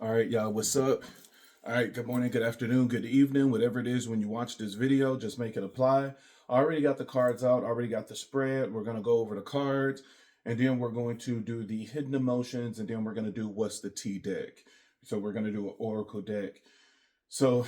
All right, y'all, what's up? All right, good morning, good afternoon, good evening, whatever it is when you watch this video, just make it apply. I already got the cards out, already got the spread. We're going to go over the cards, and then we're going to do the hidden emotions, and then we're going to do what's the T deck. So we're going to do an oracle deck. So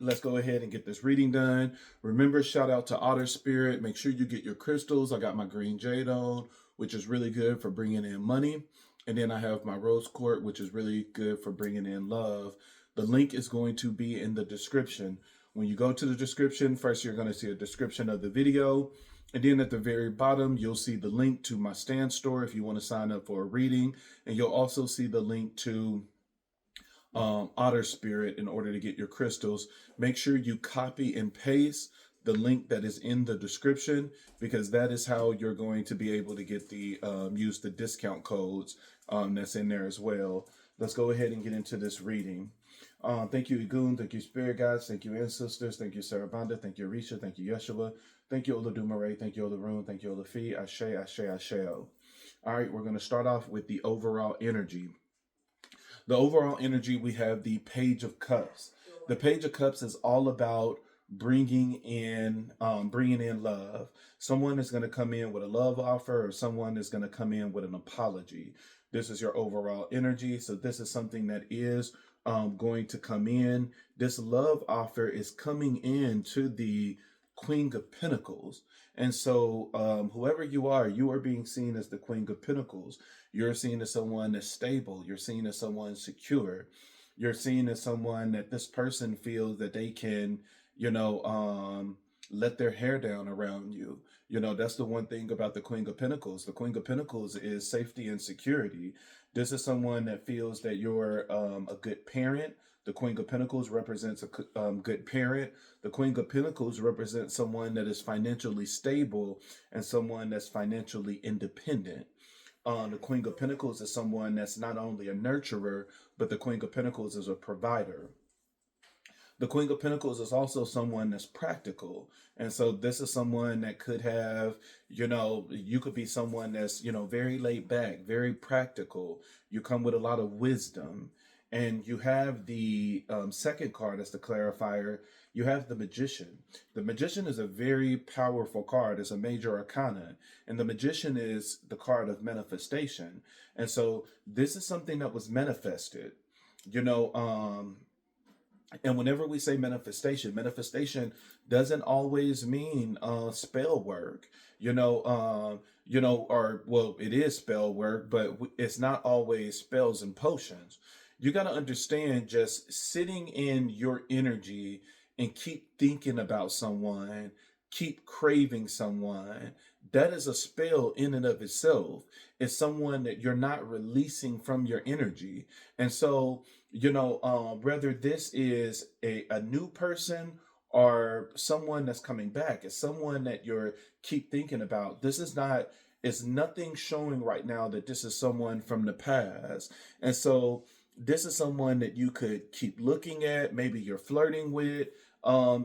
let's go ahead and get this reading done. Remember, shout out to Otter Spirit. Make sure you get your crystals. I got my green jade on, which is really good for bringing in money. And then I have my rose quartz, which is really good for bringing in love. The link is going to be in the description. When you go to the description, first you're going to see a description of the video. And then at the very bottom, you'll see the link to my stand store if you want to sign up for a reading. And you'll also see the link to Otter Spirit in order to get your crystals. Make sure you copy and paste the link that is in the description, because that is how you're going to be able to get the use the discount codes that's in there as well. Let's go ahead and get into this reading. Thank you, Igun. Thank you, Spirit Guides. Thank you, Ancestors. Thank you, Sarabanda. Thank you, Risha. Thank you, Yeshua. Thank you, Oladumare. Thank you, Olarun. Thank you, Olafi. Ashe, Ashe, Asheo. All right, we're going to start off with the overall energy. The overall energy, we have the Page of Cups. The Page of Cups is all about bringing in love. Someone is going to come in with a love offer, or someone is going to come in with an apology. This is your overall energy. So this is something that is going to come in. This love offer is coming in to the Queen of Pentacles. And so whoever you are being seen as the Queen of Pentacles. You're seen as someone that's stable. You're seen as someone secure. You're seen as someone that this person feels that they can, let their hair down around you. That's the one thing about the Queen of Pentacles. The Queen of Pentacles is safety and security. This is someone that feels that you're a good parent. The Queen of Pentacles represents a good parent. The Queen of Pentacles represents someone that is financially stable and someone that's financially independent. The Queen of Pentacles is someone that's not only a nurturer, but the Queen of Pentacles is a provider. The Queen of Pentacles is also someone that's practical. And so this is someone that could have, you could be someone that's, very laid back, very practical. You come with a lot of wisdom. And you have the second card as the clarifier. You have the Magician. The Magician is a very powerful card. It's a major arcana. And the Magician is the card of manifestation. And so this is something that was manifested. And whenever we say manifestation doesn't always mean spell work, it is spell work, but it's not always spells and potions. You got to understand, just sitting in your energy and keep thinking about someone, keep craving someone, that is a spell in and of itself. It's someone that you're not releasing from your energy. And so, whether this is a new person or someone that's coming back, it's someone that you're keep thinking about. It's nothing showing right now that this is someone from the past. And so this is someone that you could keep looking at. Maybe you're flirting with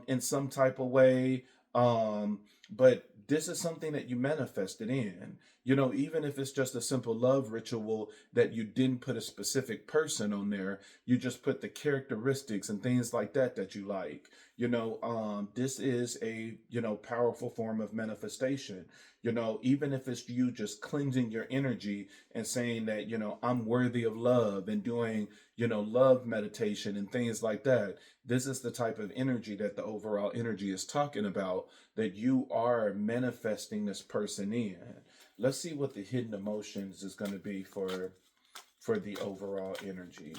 in some type of way. But this is something that you manifested in. Even if it's just a simple love ritual that you didn't put a specific person on there, you just put the characteristics and things like that you like. This is a, powerful form of manifestation. Even if it's you just cleansing your energy and saying that, I'm worthy of love, and doing, love meditation and things like that. This is the type of energy that the overall energy is talking about, that you are manifesting this person in. Let's see what the hidden emotions is going to be for the overall energy.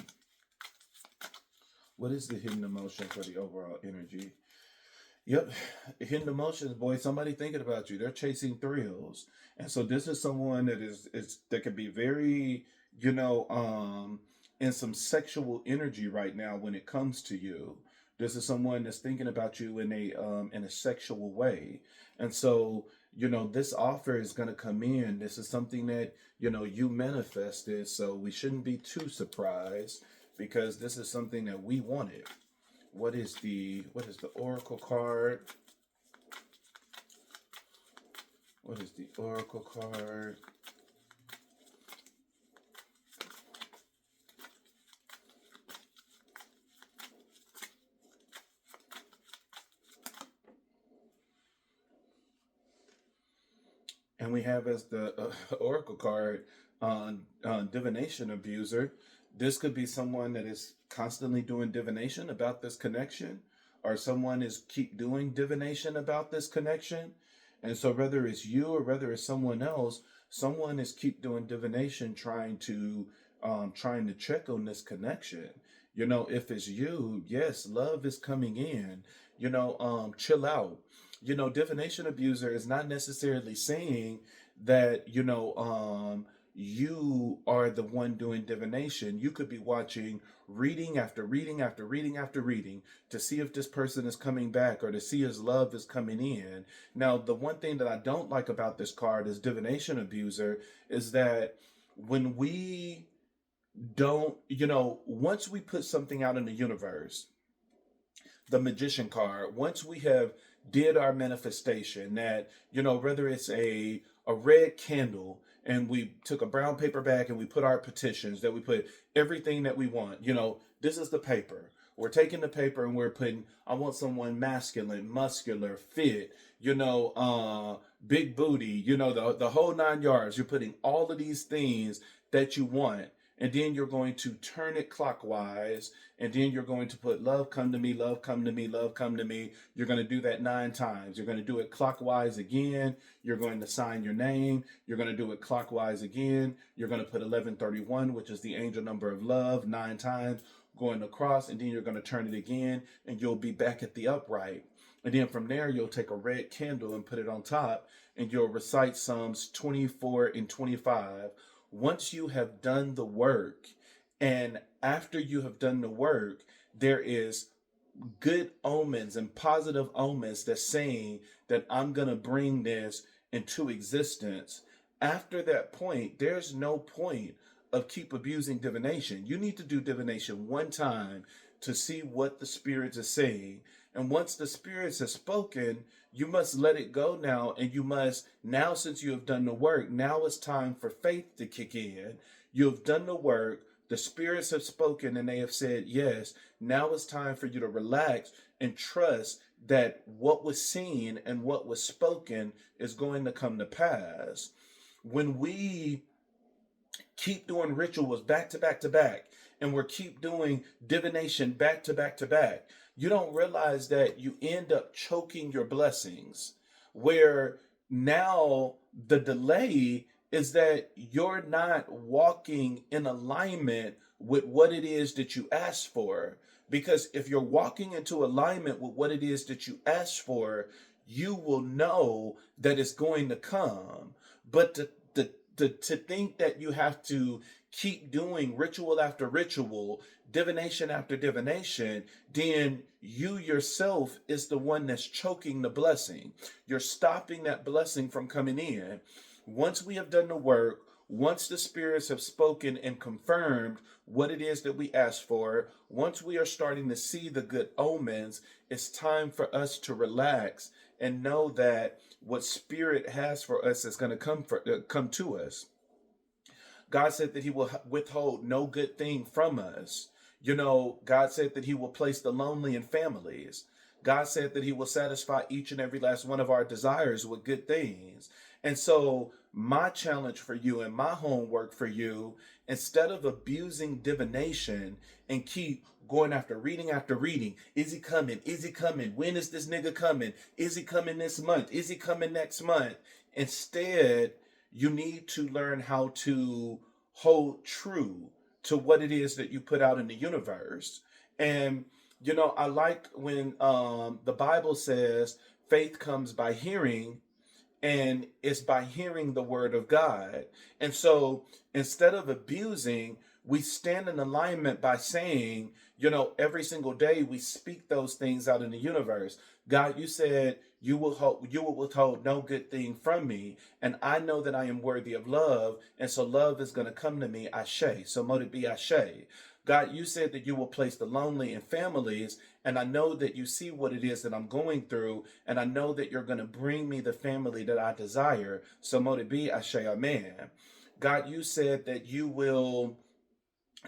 What is the hidden emotion for the overall energy? Yep, hidden emotions, boy. Somebody thinking about you. They're chasing thrills, and so this is someone that is that can be very, in some sexual energy right now when it comes to you. This is someone that's thinking about you in a sexual way, and so this offer is going to come in. This is something that you manifested, so we shouldn't be too surprised, because this is something that we wanted. What is the oracle card? What is the oracle card? and we have as the oracle card divination abuser. This could be someone that is constantly doing divination about this connection, or someone is keep doing divination about this connection. And so whether it's you or whether it's someone else, someone is keep doing divination trying to check on this connection. If it's you, yes, love is coming in. Chill out. Divination abuser is not necessarily saying that, you are the one doing divination. You could be watching reading after reading after reading after reading to see if this person is coming back or to see his love is coming in. Now, the one thing that I don't like about this card is divination abuser is that when we don't, once we put something out in the universe, the magician card, once we have did our manifestation, that whether it's a red candle, and we took a brown paper bag and we put our petitions, that we put everything that we want. This is the paper. We're taking the paper and we're putting, I want someone masculine, muscular, fit, big booty, the whole 9 yards. You're putting all of these things that you want, and then you're going to turn it clockwise, and then you're going to put love come to me, love come to me, love come to me. You're going to do that 9 times. You're going to do it clockwise again. You're going to sign your name. You're going to do it clockwise again. You're going to put 1131, which is the angel number of love, 9 times going across, and then you're going to turn it again, and you'll be back at the upright. And then from there, you'll take a red candle and put it on top, and you'll recite Psalms 24 and 25. Once you have done the work, and after you have done the work, there is good omens and positive omens that's saying that I'm going to bring this into existence. After that point, there's no point of keep abusing divination. You need to do divination one time to see what the spirits are saying. And once the spirits have spoken, you must let it go now. And you must, now since you have done the work, now it's time for faith to kick in. You have done the work. The spirits have spoken and they have said yes. Now it's time for you to relax and trust that what was seen and what was spoken is going to come to pass. When we keep doing rituals back to back to back, and we're keep doing divination back to back to back, you don't realize that you end up choking your blessings, where now the delay is that you're not walking in alignment with what it is that you asked for. Because if you're walking into alignment with what it is that you asked for, you will know that it's going to come. But to think that you have to keep doing ritual after ritual, divination after divination, then you yourself is the one that's choking the blessing. You're stopping that blessing from coming in. Once we have done the work, once the spirits have spoken and confirmed what it is that we asked for, once we are starting to see the good omens, it's time for us to relax and know that what spirit has for us is going to come to us. God said that he will withhold no good thing from us. God said that he will place the lonely in families. God said that he will satisfy each and every last one of our desires with good things. And so my challenge for you and my homework for you, instead of abusing divination and keep going after reading, is he coming? Is he coming? When is this nigga coming? Is he coming this month? Is he coming next month? Instead, you need to learn how to hold true to what it is that you put out in the universe. And I like when the Bible says faith comes by hearing, and it's by hearing the word of God. And so instead of abusing, we stand in alignment by saying, every single day we speak those things out in the universe. God, you said you will withhold no good thing from me, and I know that I am worthy of love, and so love is going to come to me. Ashe. So mote it be ashe. God, you said that you will place the lonely in families, and I know that you see what it is that I'm going through, and I know that you're going to bring me the family that I desire. So mote it be ashe, amen. God, you said that you will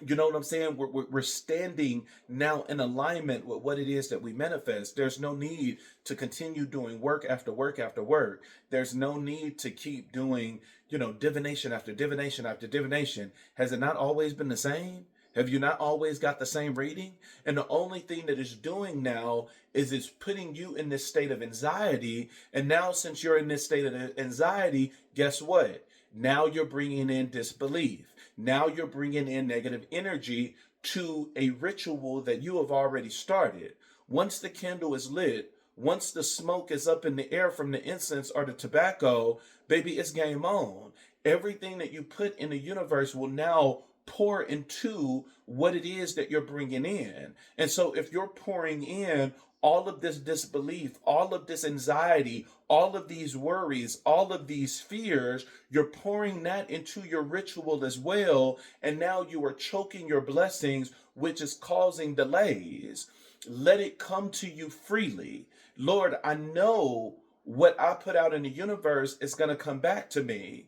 You know what I'm saying? We're standing now in alignment with what it is that we manifest. There's no need to continue doing work after work after work. There's no need to keep doing, divination after divination after divination. Has it not always been the same? Have you not always got the same reading? And the only thing that it's doing now is it's putting you in this state of anxiety. And now, since you're in this state of anxiety, guess what? Now you're bringing in disbelief. Now you're bringing in negative energy to a ritual that you have already started. Once the candle is lit, once the smoke is up in the air from the incense or the tobacco, baby, it's game on. Everything that you put in the universe will now pour into what it is that you're bringing in. And so if you're pouring in all of this disbelief, all of this anxiety, all of these worries, all of these fears, you're pouring that into your ritual as well. And now you are choking your blessings, which is causing delays. Let it come to you freely. Lord, I know what I put out in the universe is going to come back to me.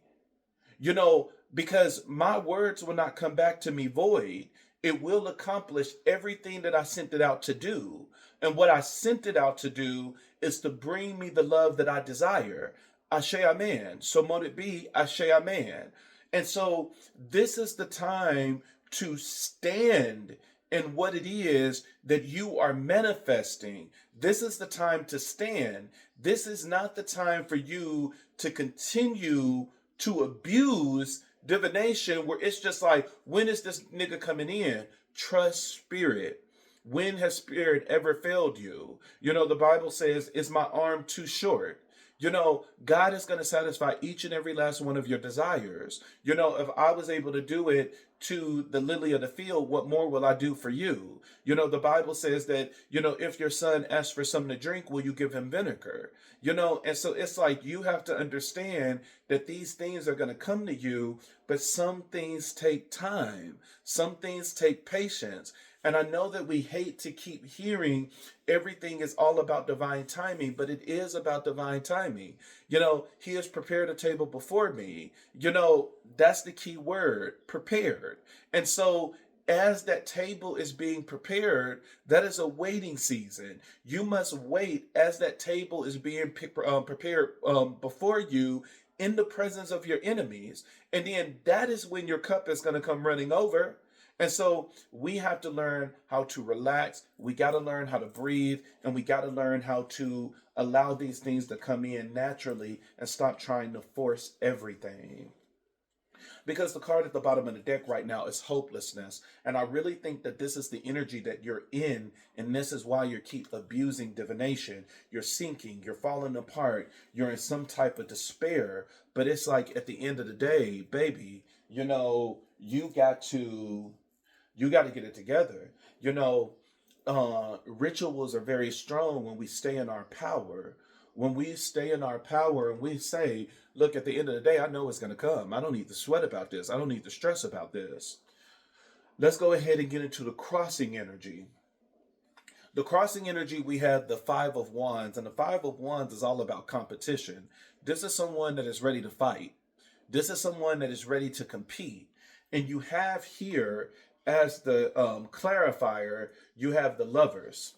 Because my words will not come back to me void. It will accomplish everything that I sent it out to do. And what I sent it out to do is to bring me the love that I desire. Ashe amen. So mote it be, ashe amen. And so this is the time to stand in what it is that you are manifesting. This is the time to stand. This is not the time for you to continue to abuse divination, where it's just like, when is this nigga coming in? Trust spirit. When has spirit ever failed you? The Bible says, is my arm too short? God is going to satisfy each and every last one of your desires. If I was able to do it to the lily of the field, what more will I do for you? The Bible says that, if your son asks for something to drink, will you give him vinegar? And so it's like, you have to understand that these things are going to come to you, but some things take time. Some things take patience. And I know that we hate to keep hearing everything is all about divine timing, but it is about divine timing. He has prepared a table before me. That's the key word, prepared. And so as that table is being prepared, that is a waiting season. You must wait as that table is being prepared before you in the presence of your enemies. And then that is when your cup is going to come running over. And so we have to learn how to relax. We got to learn how to breathe, and we got to learn how to allow these things to come in naturally and stop trying to force everything. Because the card at the bottom of the deck right now is hopelessness. And I really think that this is the energy that you're in. And this is why you keep abusing divination. You're sinking, you're falling apart, you're in some type of despair. But it's like, at the end of the day, baby, you got to get it together. Rituals are very strong when we stay in our power. When we stay in our power and we say, look, at the end of the day, I know it's going to come. I don't need to sweat about this. I don't need to stress about this. Let's go ahead and get into the crossing energy. The crossing energy, we have the Five of Wands, and the Five of Wands is all about competition. This is someone that is ready to fight. This is someone that is ready to compete. And you have here, as the clarifier, you have the Lovers.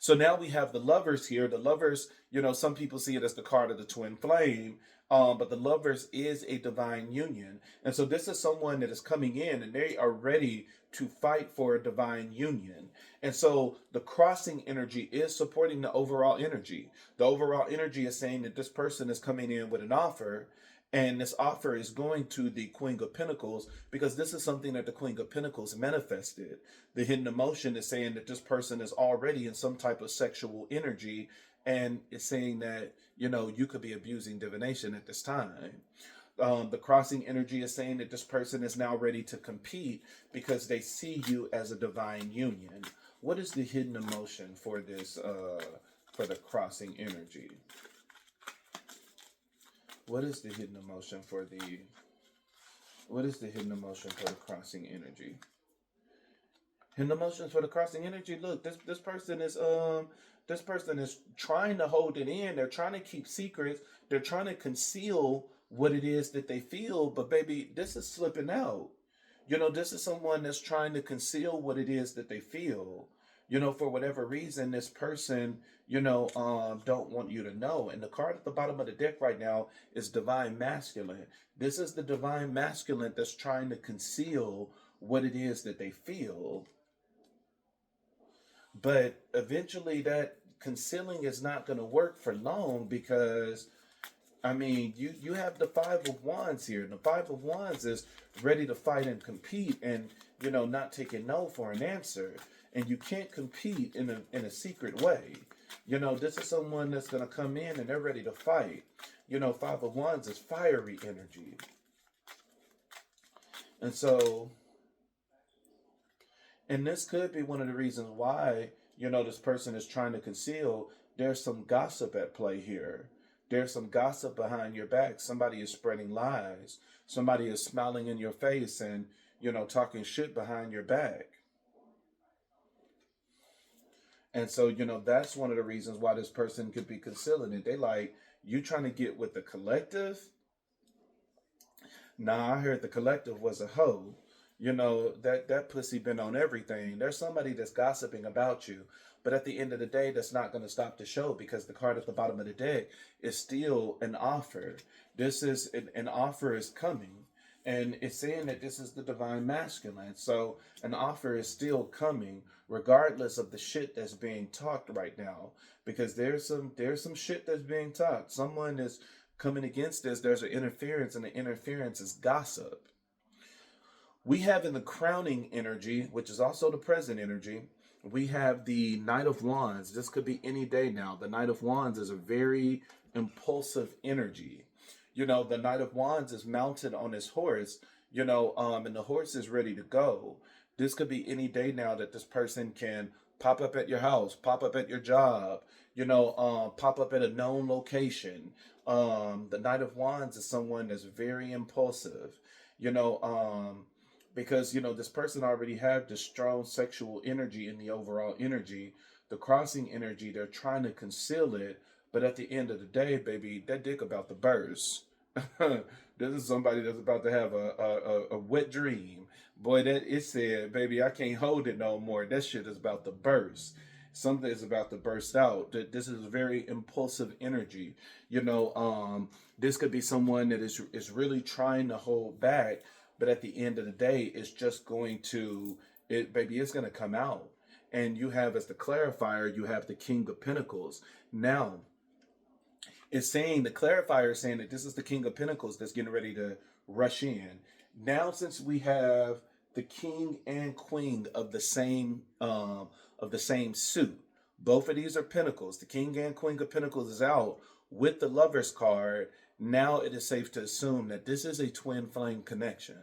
So now we have the Lovers here. The Lovers, some people see it as the card of the twin flame, but the Lovers is a divine union. And so this is someone that is coming in and they are ready to fight for a divine union. And so the crossing energy is supporting the overall energy. The overall energy is saying that this person is coming in with an offer, and this offer is going to the Queen of Pentacles, because this is something that the Queen of Pentacles manifested. The hidden emotion is saying that this person is already in some type of sexual energy, and it's saying that, you could be abusing divination at this time. The crossing energy is saying that this person is now ready to compete because they see you as a divine union. What is the hidden emotion for this, for the crossing energy? What is the hidden emotion for the crossing energy? Hidden emotions for the crossing energy. Look, this person is trying to hold it in. They're trying to keep secrets. They're trying to conceal what it is that they feel, but baby, this is slipping out. This is someone that's trying to conceal what it is that they feel. For whatever reason, this person, don't want you to know. And the card at the bottom of the deck right now is divine masculine. This is the divine masculine that's trying to conceal what it is that they feel. But eventually, that concealing is not going to work for long because I mean, you have the Five of Wands here. And the Five of Wands is ready to fight and compete and, not taking no for an answer. And you can't compete in a secret way. This is someone that's going to come in and they're ready to fight. Five of Wands is fiery energy. And so, and this could be one of the reasons why, this person is trying to conceal. There's some gossip at play here. There's some gossip behind your back. Somebody is spreading lies. Somebody is smiling in your face and, talking shit behind your back. And so, that's one of the reasons why this person could be concealing it. They like, you trying to get with the collective? Nah, I heard the collective was a hoe. That pussy been on everything. There's somebody that's gossiping about you. But at the end of the day, that's not going to stop the show because the card at the bottom of the deck is still an offer. This is an offer is coming. And it's saying that this is the divine masculine. So an offer is still coming regardless of the shit that's being talked right now. Because there's some shit that's being talked. Someone is coming against this. There's an interference, and the interference is gossip. We have in the crowning energy, which is also the present energy, we have the Knight of Wands. This could be any day now. The Knight of Wands is a very impulsive energy. The Knight of Wands is mounted on his horse, and the horse is ready to go. This could be any day now that this person can pop up at your house, pop up at your job, pop up at a known location. The Knight of Wands is someone that's very impulsive, you know, because this person already have the strong sexual energy in the overall energy. The crossing energy, they're trying to conceal it, but at the end of the day, baby, that dick about to burst. This is somebody that's about to have a wet dream. Boy, that it said, baby, I can't hold it no more. That shit is about to burst. Something is about to burst out. This is very impulsive energy. This could be someone that is really trying to hold back, but at the end of the day, it's just going to baby, it's gonna come out. And you have as the clarifier, you have the King of Pentacles. Now, it's saying the clarifier is saying that this is the King of Pentacles that's getting ready to rush in. Now, since we have the King and Queen of the same suit, both of these are Pentacles. The King and Queen of Pentacles is out with the Lovers card. Now it is safe to assume that this is a twin flame connection.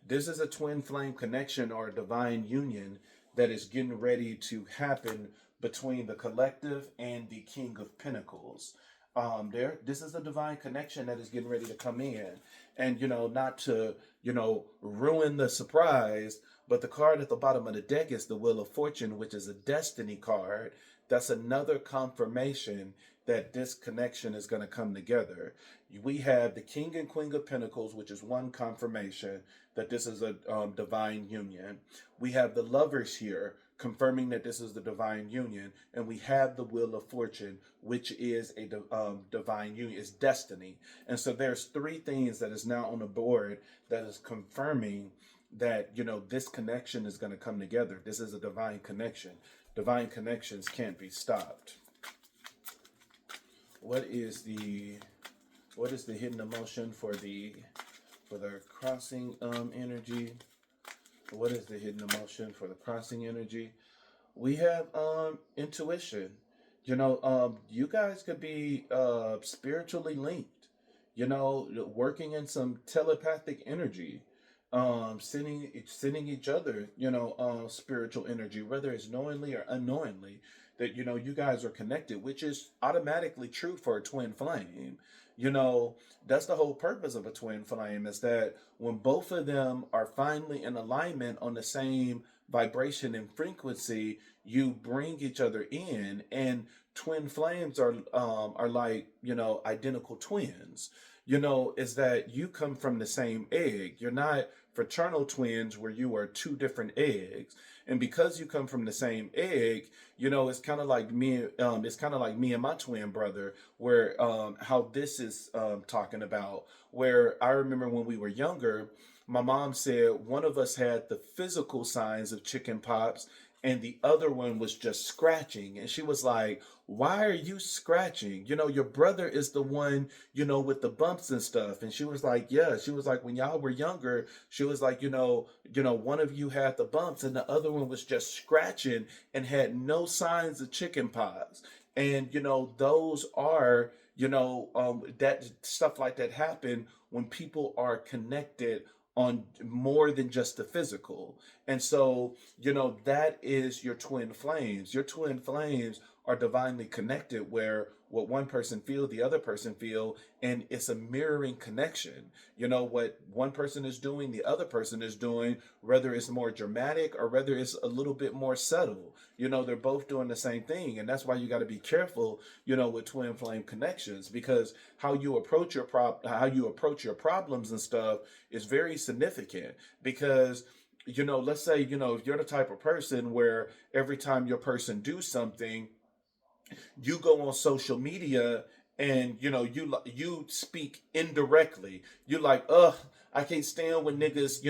This is a twin flame connection or a divine union that is getting ready to happen between the collective and the King of Pentacles. This is a divine connection that is getting ready to come in. And, not to, ruin the surprise, but the card at the bottom of the deck is the Wheel of Fortune, which is a destiny card. That's another confirmation that this connection is going to come together. We have the King and Queen of Pentacles, which is one confirmation that this is a divine union. We have the Lovers here, confirming that this is the divine union. And we have the Wheel of Fortune, which is a divine union, is destiny. And so there's three things that is now on the board that is confirming that, this connection is going to come together. This is a divine connection. Divine connections can't be stopped. What is the hidden emotion for the crossing energy? What is the hidden emotion for the crossing energy? We have intuition. You guys could be spiritually linked. Working in some telepathic energy, sending each other, spiritual energy, whether it's knowingly or unknowingly, that you guys are connected, which is automatically true for a twin flame. That's the whole purpose of a twin flame, is that when both of them are finally in alignment on the same vibration and frequency, you bring each other in. And twin flames are like, identical twins. Is that you come from the same egg. You're not fraternal twins where you are two different eggs. And because you come from the same egg, it's kind of like me. It's kind of like me and my twin brother, where how this is talking about. Where I remember when we were younger, my mom said one of us had the physical signs of chicken pox, and the other one was just scratching. And she was like, "Why are you scratching? Your brother is the one, with the bumps and stuff." And she was like, "Yeah." She was like, "When y'all were younger," she was like, one of you had the bumps and the other one was just scratching and had no signs of chicken pox." And those are, that stuff like that happen when people are connected on more than just the physical. And so, that is your twin flames. Your twin flames are divinely connected, where what one person feel, the other person feel, and it's a mirroring connection. What one person is doing, the other person is doing, whether it's more dramatic or whether it's a little bit more subtle. They're both doing the same thing. And that's why you got to be careful, with twin flame connections, because how you approach your problems and stuff is very significant. Because let's say, if you're the type of person where every time your person do something, you go on social media and you speak indirectly. You like, "Ugh, I can't stand when niggas,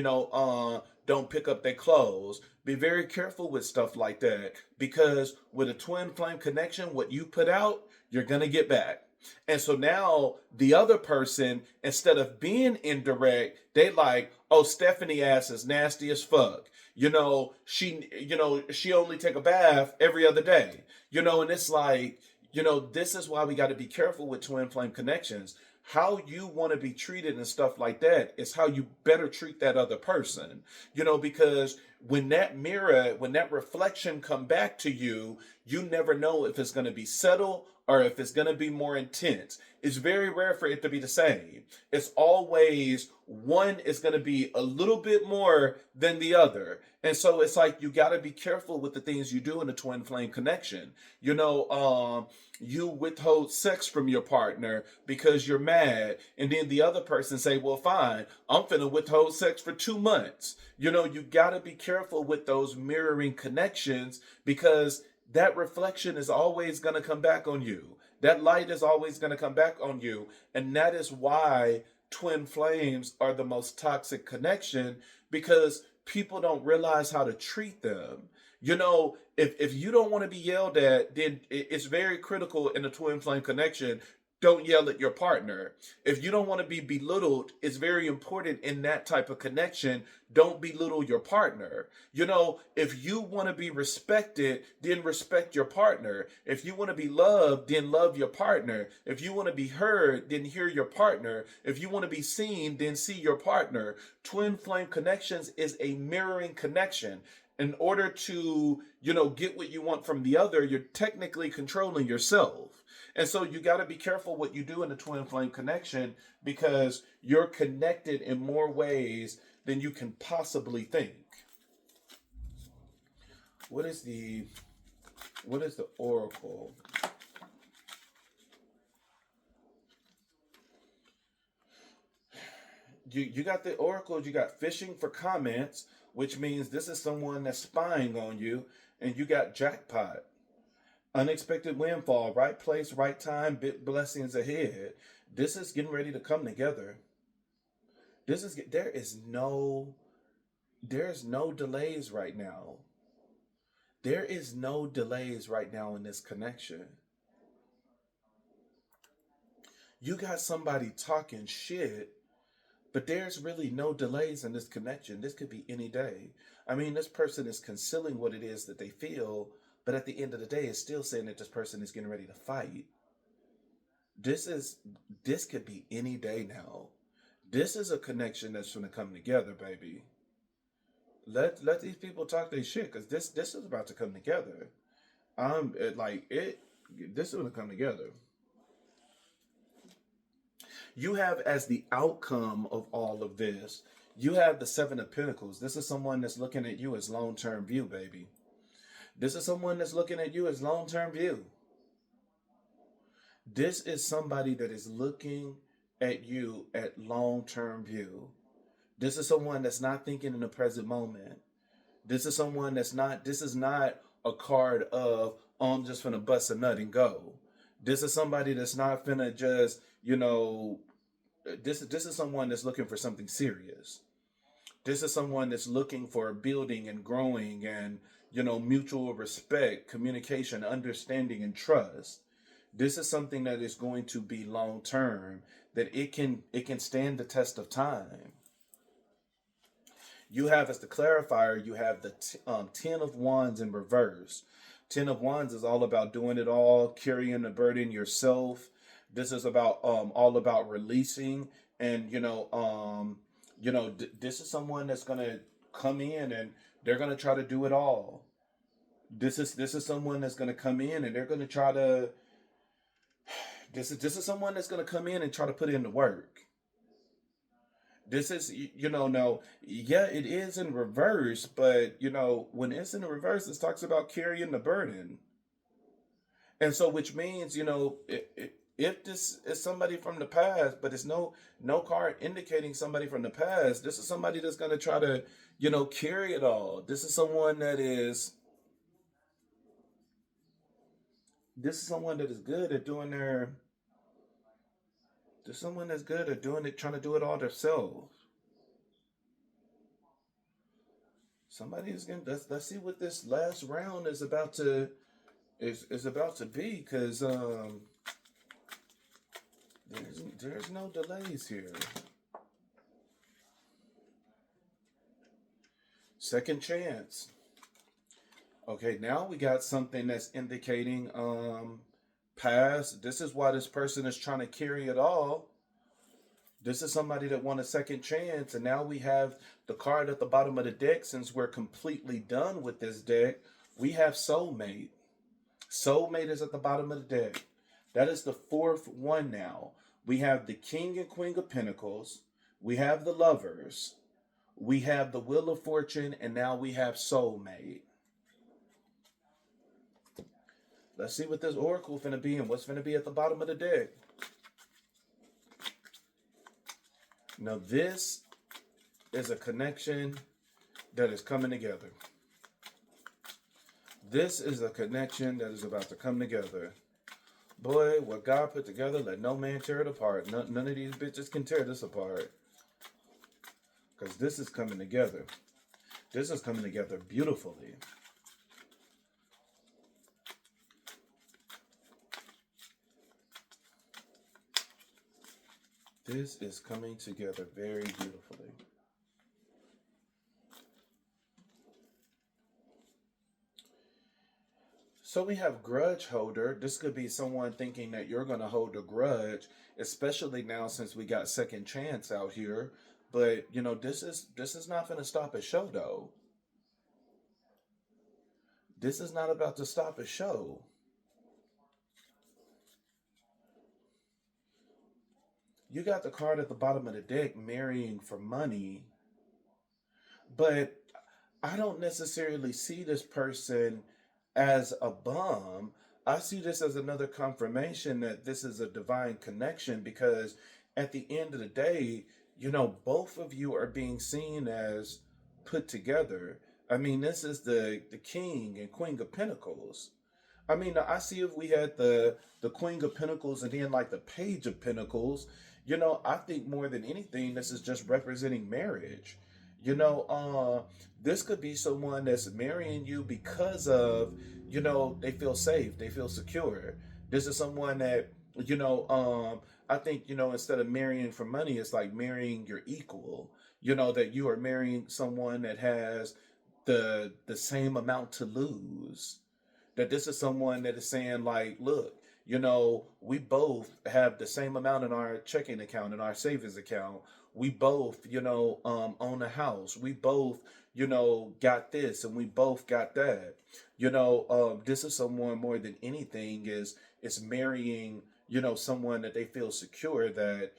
don't pick up their clothes." Be very careful with stuff like that, because with a twin flame connection, what you put out, you're gonna get back. And so now the other person, instead of being indirect, they like, "Oh, Stephanie ass is nasty as fuck. She only take a bath every other day." And it's like, this is why we got to be careful with twin flame connections. How you want to be treated and stuff like that is how you better treat that other person. Because when that reflection come back to you, you never know if it's going to be subtle or if it's going to be more intense. It's very rare for it to be the same. It's always one is going to be a little bit more than the other. And so it's like you got to be careful with the things you do in a twin flame connection. You withhold sex from your partner because you're mad, and then the other person say, "Well, fine, I'm finna withhold sex for 2 months." You got to be careful with those mirroring connections, because that reflection is always going to come back on you. That light is always going to come back on you. And that is why twin flames are the most toxic connection, because people don't realize how to treat them. If you don't want to be yelled at, then it's very critical in a twin flame connection. Don't yell at your partner. If you don't want to be belittled, it's very important in that type of connection. Don't belittle your partner. If you want to be respected, then respect your partner. If you want to be loved, then love your partner. If you want to be heard, then hear your partner. If you want to be seen, then see your partner. Twin flame connections is a mirroring connection. In order to, get what you want from the other, you're technically controlling yourself. And so you got to be careful what you do in a twin flame connection, because you're connected in more ways than you can possibly think. What is the oracle? You got the oracles, you got fishing for comments, which means this is someone that's spying on you, and you got jackpot. Unexpected windfall, right place, right time, big blessings ahead. This is getting ready to come together. There's no delays right now. There is no delays right now in this connection. You got somebody talking shit, but there's really no delays in this connection. This could be any day. I mean, this person is concealing what it is that they feel, but at the end of the day, it's still saying that this person is getting ready to fight. This is this could be any day now. This is a connection that's gonna come together, baby. Let these people talk their shit, because this is about to come together. Like it. This is gonna come together. You have, as the outcome of all of this, you have the Seven of Pentacles. This is someone that's looking at you as long term view, baby. This is someone that's looking at you as long term view. This is somebody that is looking at you at long term view. This is someone that's not thinking in the present moment. This is someone that's not, this is not a card of, oh, I'm just finna bust a nut and go. This is somebody that's not finna just, this is someone that's looking for something serious. This is someone that's looking for building and growing and, mutual respect, communication, understanding, and trust. This is something that is going to be long term, that it can stand the test of time. You have, as the clarifier, you have the 10 of wands in reverse. 10 of wands is all about doing it all, carrying the burden yourself. This is about all about releasing, and this is someone that's going to come in and they're going to try to do it all. This is someone that's going to come in and they're going to try to, this is someone that's going to come in and try to put in the work. This is, no, yeah, it is in reverse, but when it's in reverse, it talks about carrying the burden. And so, which means, if this is somebody from the past, but it's no card indicating somebody from the past, this is somebody that's going to try to, carry it all. This is someone that is good at doing their, there's someone that's good at doing it, trying to do it all themselves. Somebody is going to, let's see what this last round is about to be, because there's no delays here. Second chance. Okay, now we got something that's indicating past. This is why this person is trying to carry it all. This is somebody that won a second chance, and now we have the card at the bottom of the deck. Since we're completely done with this deck, we have soulmate. Soulmate is at the bottom of the deck. That is the fourth one now. We have the King and Queen of Pentacles. We have the Lovers. We have the Wheel of Fortune. And now we have Soulmate. Let's see what this Oracle finna be and what's finna be at the bottom of the deck. Now this is a connection that is coming together. This is a connection that is about to come together. Boy, what God put together, let no man tear it apart. None of these bitches can tear this apart. Because this is coming together. This is coming together beautifully. This is coming together very beautifully. So we have grudge holder. This could be someone thinking that you're going to hold a grudge, especially now since we got second chance out here. But this is not going to stop a show though. This is not about to stop a show. You got the card at the bottom of the deck, marrying for money, but I don't necessarily see this person as a bum. I see this as another confirmation that this is a divine connection, because at the end of the day, both of you are being seen as put together. I mean, this is the King and Queen of Pentacles. I mean, I see if we had the Queen of Pentacles and then like the Page of Pentacles, I think more than anything, this is just representing marriage. You know, this could be someone that's marrying you because of, they feel safe, they feel secure. This is someone that, I think, instead of marrying for money, it's like marrying your equal. That you are marrying someone that has the same amount to lose. That this is someone that is saying, like, look, we both have the same amount in our checking account, in our savings account. We both, own a house. We both, got this and we both got that. This is someone more than anything is marrying, someone that they feel secure, that,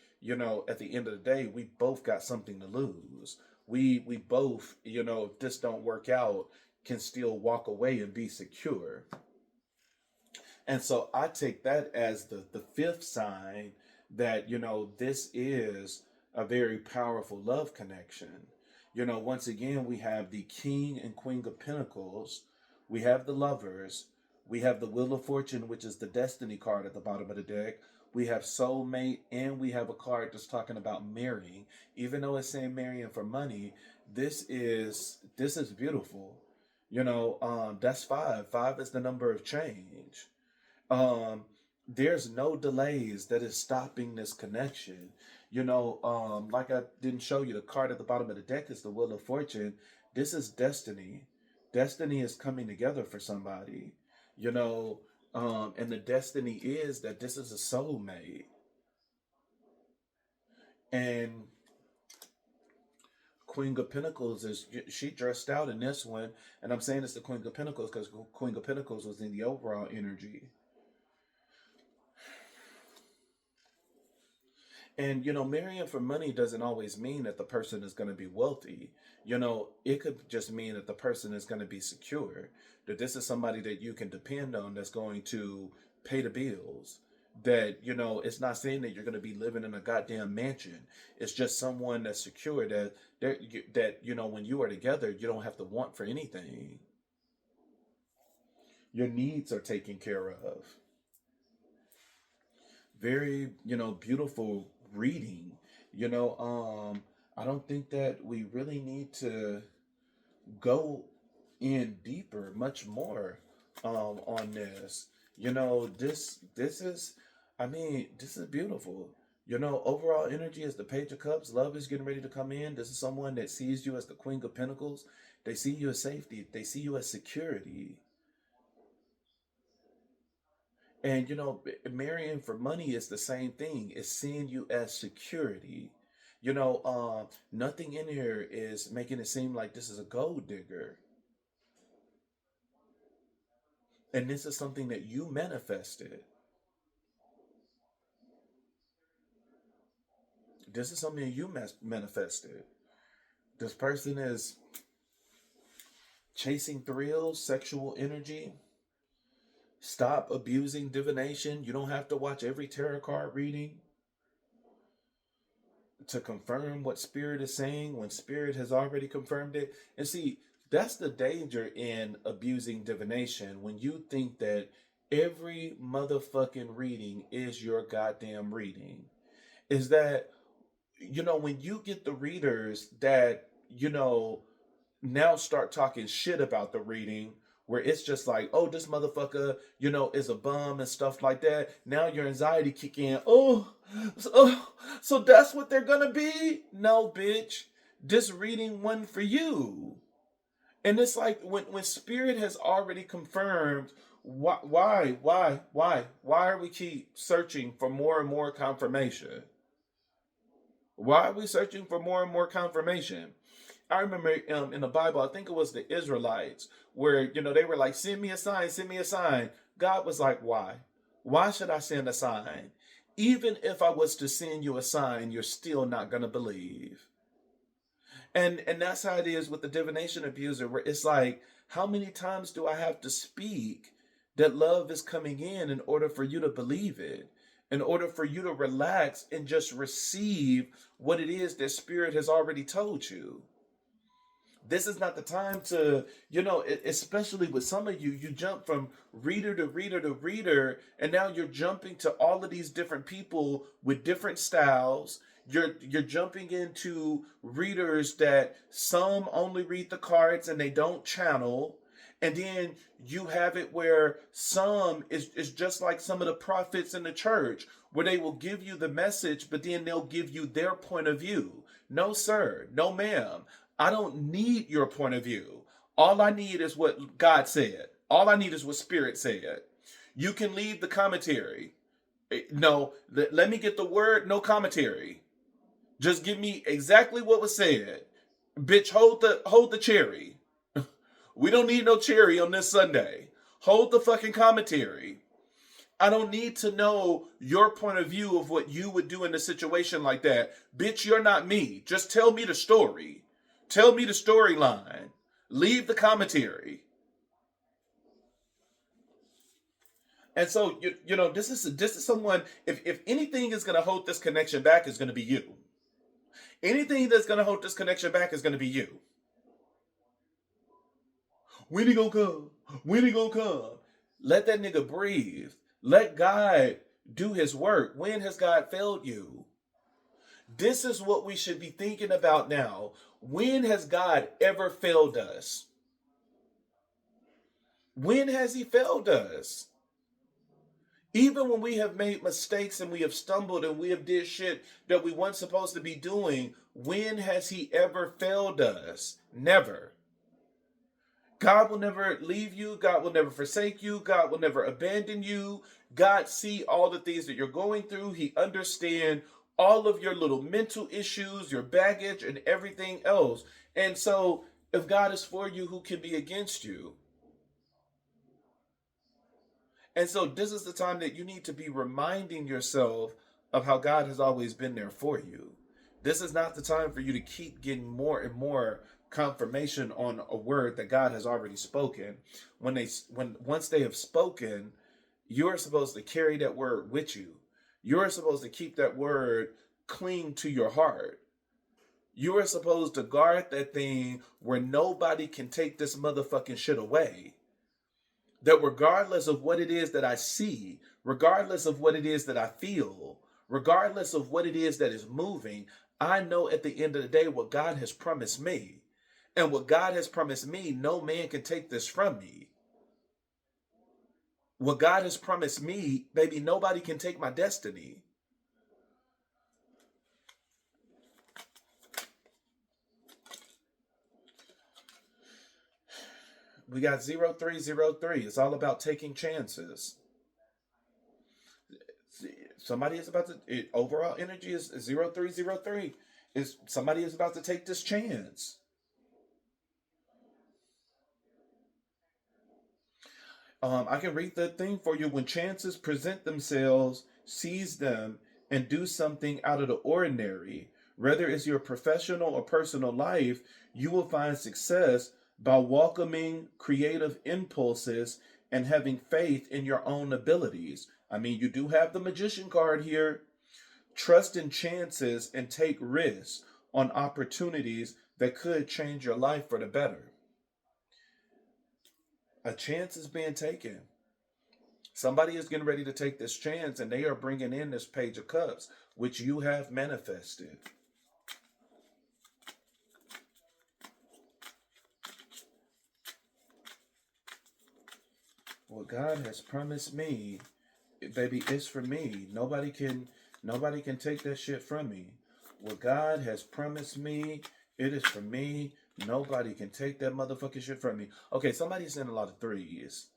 at the end of the day, we both got something to lose. We both, if this don't work out, can still walk away and be secure. And so I take that as the fifth sign that, this is a very powerful love connection. Once again, we have the King and Queen of Pentacles, we have the Lovers, we have the Wheel of Fortune, which is the Destiny card at the bottom of the deck. We have Soulmate, and we have a card that's talking about marrying. Even though it's saying marrying for money, this is beautiful. That's five. Five is the number of change. um there's no delays that is stopping this connection. Like I didn't show you, the card at the bottom of the deck is the Wheel of Fortune. This is destiny. Destiny is coming together for somebody. you know and the destiny is that this is a soulmate. And Queen of Pentacles is, she dressed out in this one, and I'm saying it's the Queen of Pentacles because Queen of Pentacles was in the overall energy. And marrying for money doesn't always mean that the person is going to be wealthy. It could just mean that the person is going to be secure, that this is somebody that you can depend on, that's going to pay the bills. That, it's not saying that you're going to be living in a goddamn mansion. It's just someone that's secure, that when you are together, you don't have to want for anything. Your needs are taken care of. Very, beautiful reading. I don't think that we really need to go in deeper, much more, on this. This is, I mean, this is beautiful. Overall energy is the Page of Cups. Love is getting ready to come in. This is someone that sees you as the Queen of Pentacles. They see you as safety. They see you as security. And marrying for money is the same thing. It's seeing you as security. Nothing in here is making it seem like this is a gold digger. And this is something that you manifested. This is something you manifested. This person is chasing thrills, sexual energy. Stop abusing divination. You don't have to watch every tarot card reading to confirm what spirit is saying when spirit has already confirmed it. And see, that's the danger in abusing divination, when you think that every motherfucking reading is your goddamn reading. Is that, when you get the readers that, now start talking shit about the reading, where it's just like, oh, this motherfucker, is a bum and stuff like that. Now your anxiety kick in. So that's what they're gonna be? No, bitch. This reading one for you. And it's like when spirit has already confirmed, why are we keep searching for more and more confirmation? Why are we searching for more and more confirmation? I remember, in the Bible, I think it was the Israelites, where, they were like, send me a sign, send me a sign. God was like, why? Why should I send a sign? Even if I was to send you a sign, you're still not going to believe. And that's how it is with the divination abuser, where it's like, how many times do I have to speak that love is coming in order for you to believe it? In order for you to relax and just receive what it is that spirit has already told you. This is not the time to, especially with some of you, you jump from reader to reader to reader, and now you're jumping to all of these different people with different styles. You're jumping into readers that some only read the cards and they don't channel. And then you have it where some is just like some of the prophets in the church, where they will give you the message, but then they'll give you their point of view. No, sir. No, ma'am. I don't need your point of view. All I need is what God said. All I need is what Spirit said. You can leave the commentary. No, let me get the word, no commentary. Just give me exactly what was said. Bitch, hold the cherry. We don't need no cherry on this Sunday. Hold the fucking commentary. I don't need to know your point of view of what you would do in a situation like that. Bitch, you're not me. Just tell me the story. Tell me the storyline. Leave the commentary. And so, this is someone. If anything is going to hold this connection back, is going to be you. Anything that's going to hold this connection back is going to be you. When he gonna come? When he gonna come? Let that nigga breathe. Let God do his work. When has God failed you? This is what we should be thinking about now. When has God ever failed us? When has he failed us? Even when we have made mistakes and we have stumbled and we have did shit that we weren't supposed to be doing, when has he ever failed us? Never. God will never leave you. God will never forsake you. God will never abandon you. God see all the things that you're going through. He understand all of your little mental issues, your baggage, and everything else. And so, if God is for you, who can be against you? And so, this is the time that you need to be reminding yourself of how God has always been there for you. This is not the time for you to keep getting more and more confirmation on a word that God has already spoken. When once they have spoken, you're supposed to carry that word with you. You're supposed to keep that word clean to your heart. You are supposed to guard that thing where nobody can take this motherfucking shit away. That regardless of what it is that I see, regardless of what it is that I feel, regardless of what it is that is moving, I know at the end of the day what God has promised me. And what God has promised me, no man can take this from me. What God has promised me, baby, nobody can take my destiny. We got 0303. It's all about taking chances. Somebody is about to, overall energy is 0303. Is somebody is about to take this chance. I can read the thing for you. When chances present themselves, seize them and do something out of the ordinary. Whether it's your professional or personal life, you will find success by welcoming creative impulses and having faith in your own abilities. I mean, you do have the magician card here. Trust in chances and take risks on opportunities that could change your life for the better. A chance is being taken. Somebody is getting ready to take this chance and they are bringing in this Page of Cups, which you have manifested. What God has promised me, baby, it's for me. Nobody can take that shit from me. What God has promised me, it is for me. Nobody can take that motherfucking shit from me. Okay, somebody's saying a lot of threes.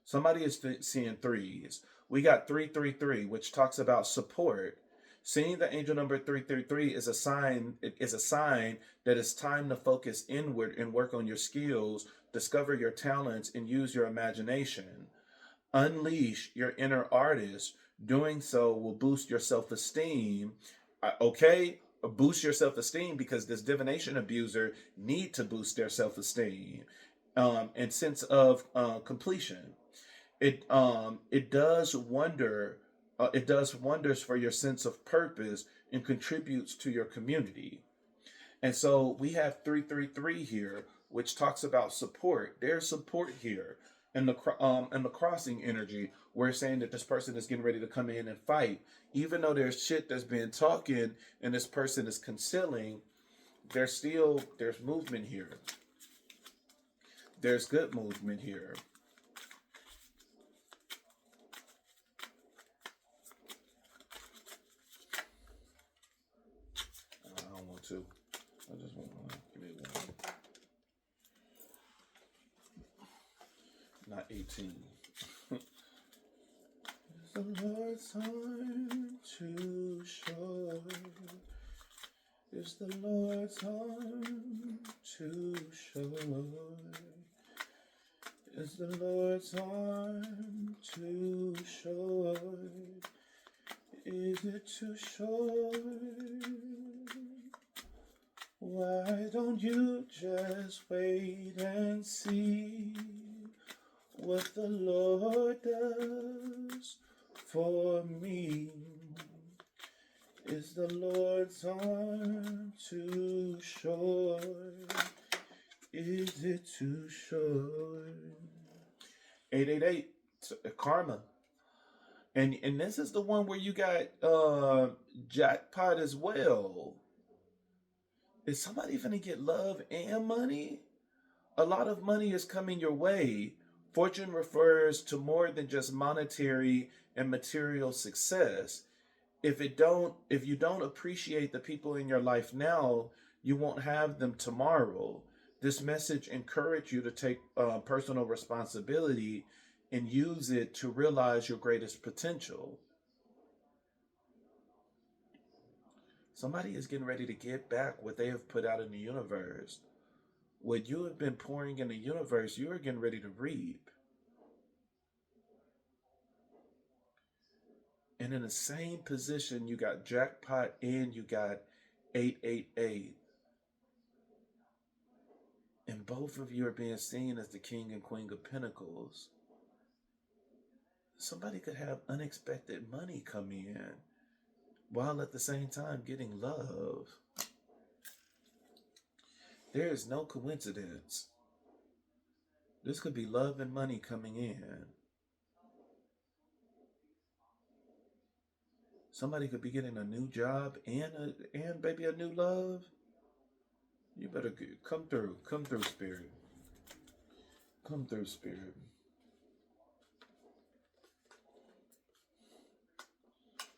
Somebody is seeing threes. We got 333, which talks about support. Seeing the angel number 333 is a sign. It is a sign that it's time to focus inward and work on your skills, discover your talents, and use your imagination. Unleash your inner artist. Doing so will boost your self-esteem. Okay, boost your self-esteem because this divination abuser need to boost their self-esteem and sense of completion. It does wonder. It does wonders for your sense of purpose and contributes to your community. And so we have 333 here, which talks about support. There's support here in the crossing energy. We're saying that this person is getting ready to come in and fight, even though there's shit that's been talking and this person is concealing. There's movement here. There's good movement here. I don't want to. I just want one. Give me one. Not 18. It's the Lord's time to show. It's the Lord's time to show. It's the Lord's time to show. Is it too short? Why don't you just wait and see what the Lord does for me? Is the Lord's arm too short? Is it too short? 888 Karma. And this is the one where you got jackpot as well. Is somebody gonna get love and money? A lot of money is coming your way. Fortune refers to more than just monetary and material success. If you don't appreciate the people in your life now, you won't have them tomorrow. This message encourages you to take personal responsibility and use it to realize your greatest potential. Somebody is getting ready to get back what they have put out in the universe. What you have been pouring in the universe, you are getting ready to reap. And in the same position, you got jackpot and you got 888. And both of you are being seen as the king and queen of pentacles. Somebody could have unexpected money come in while at the same time getting love. There is no coincidence. This could be love and money coming in. Somebody could be getting a new job and maybe a new love. You better come through. Come through, spirit. Come through, spirit.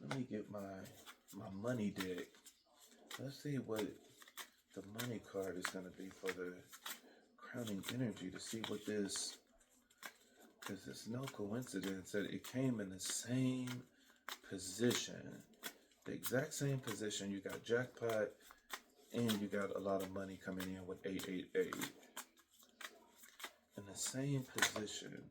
Let me get my money deck. Let's see what the money card is going to be for the crowning energy to see what this, because it's no coincidence that it came in the same position, the exact same position. You got jackpot and you got a lot of money coming in with 888 in the same position.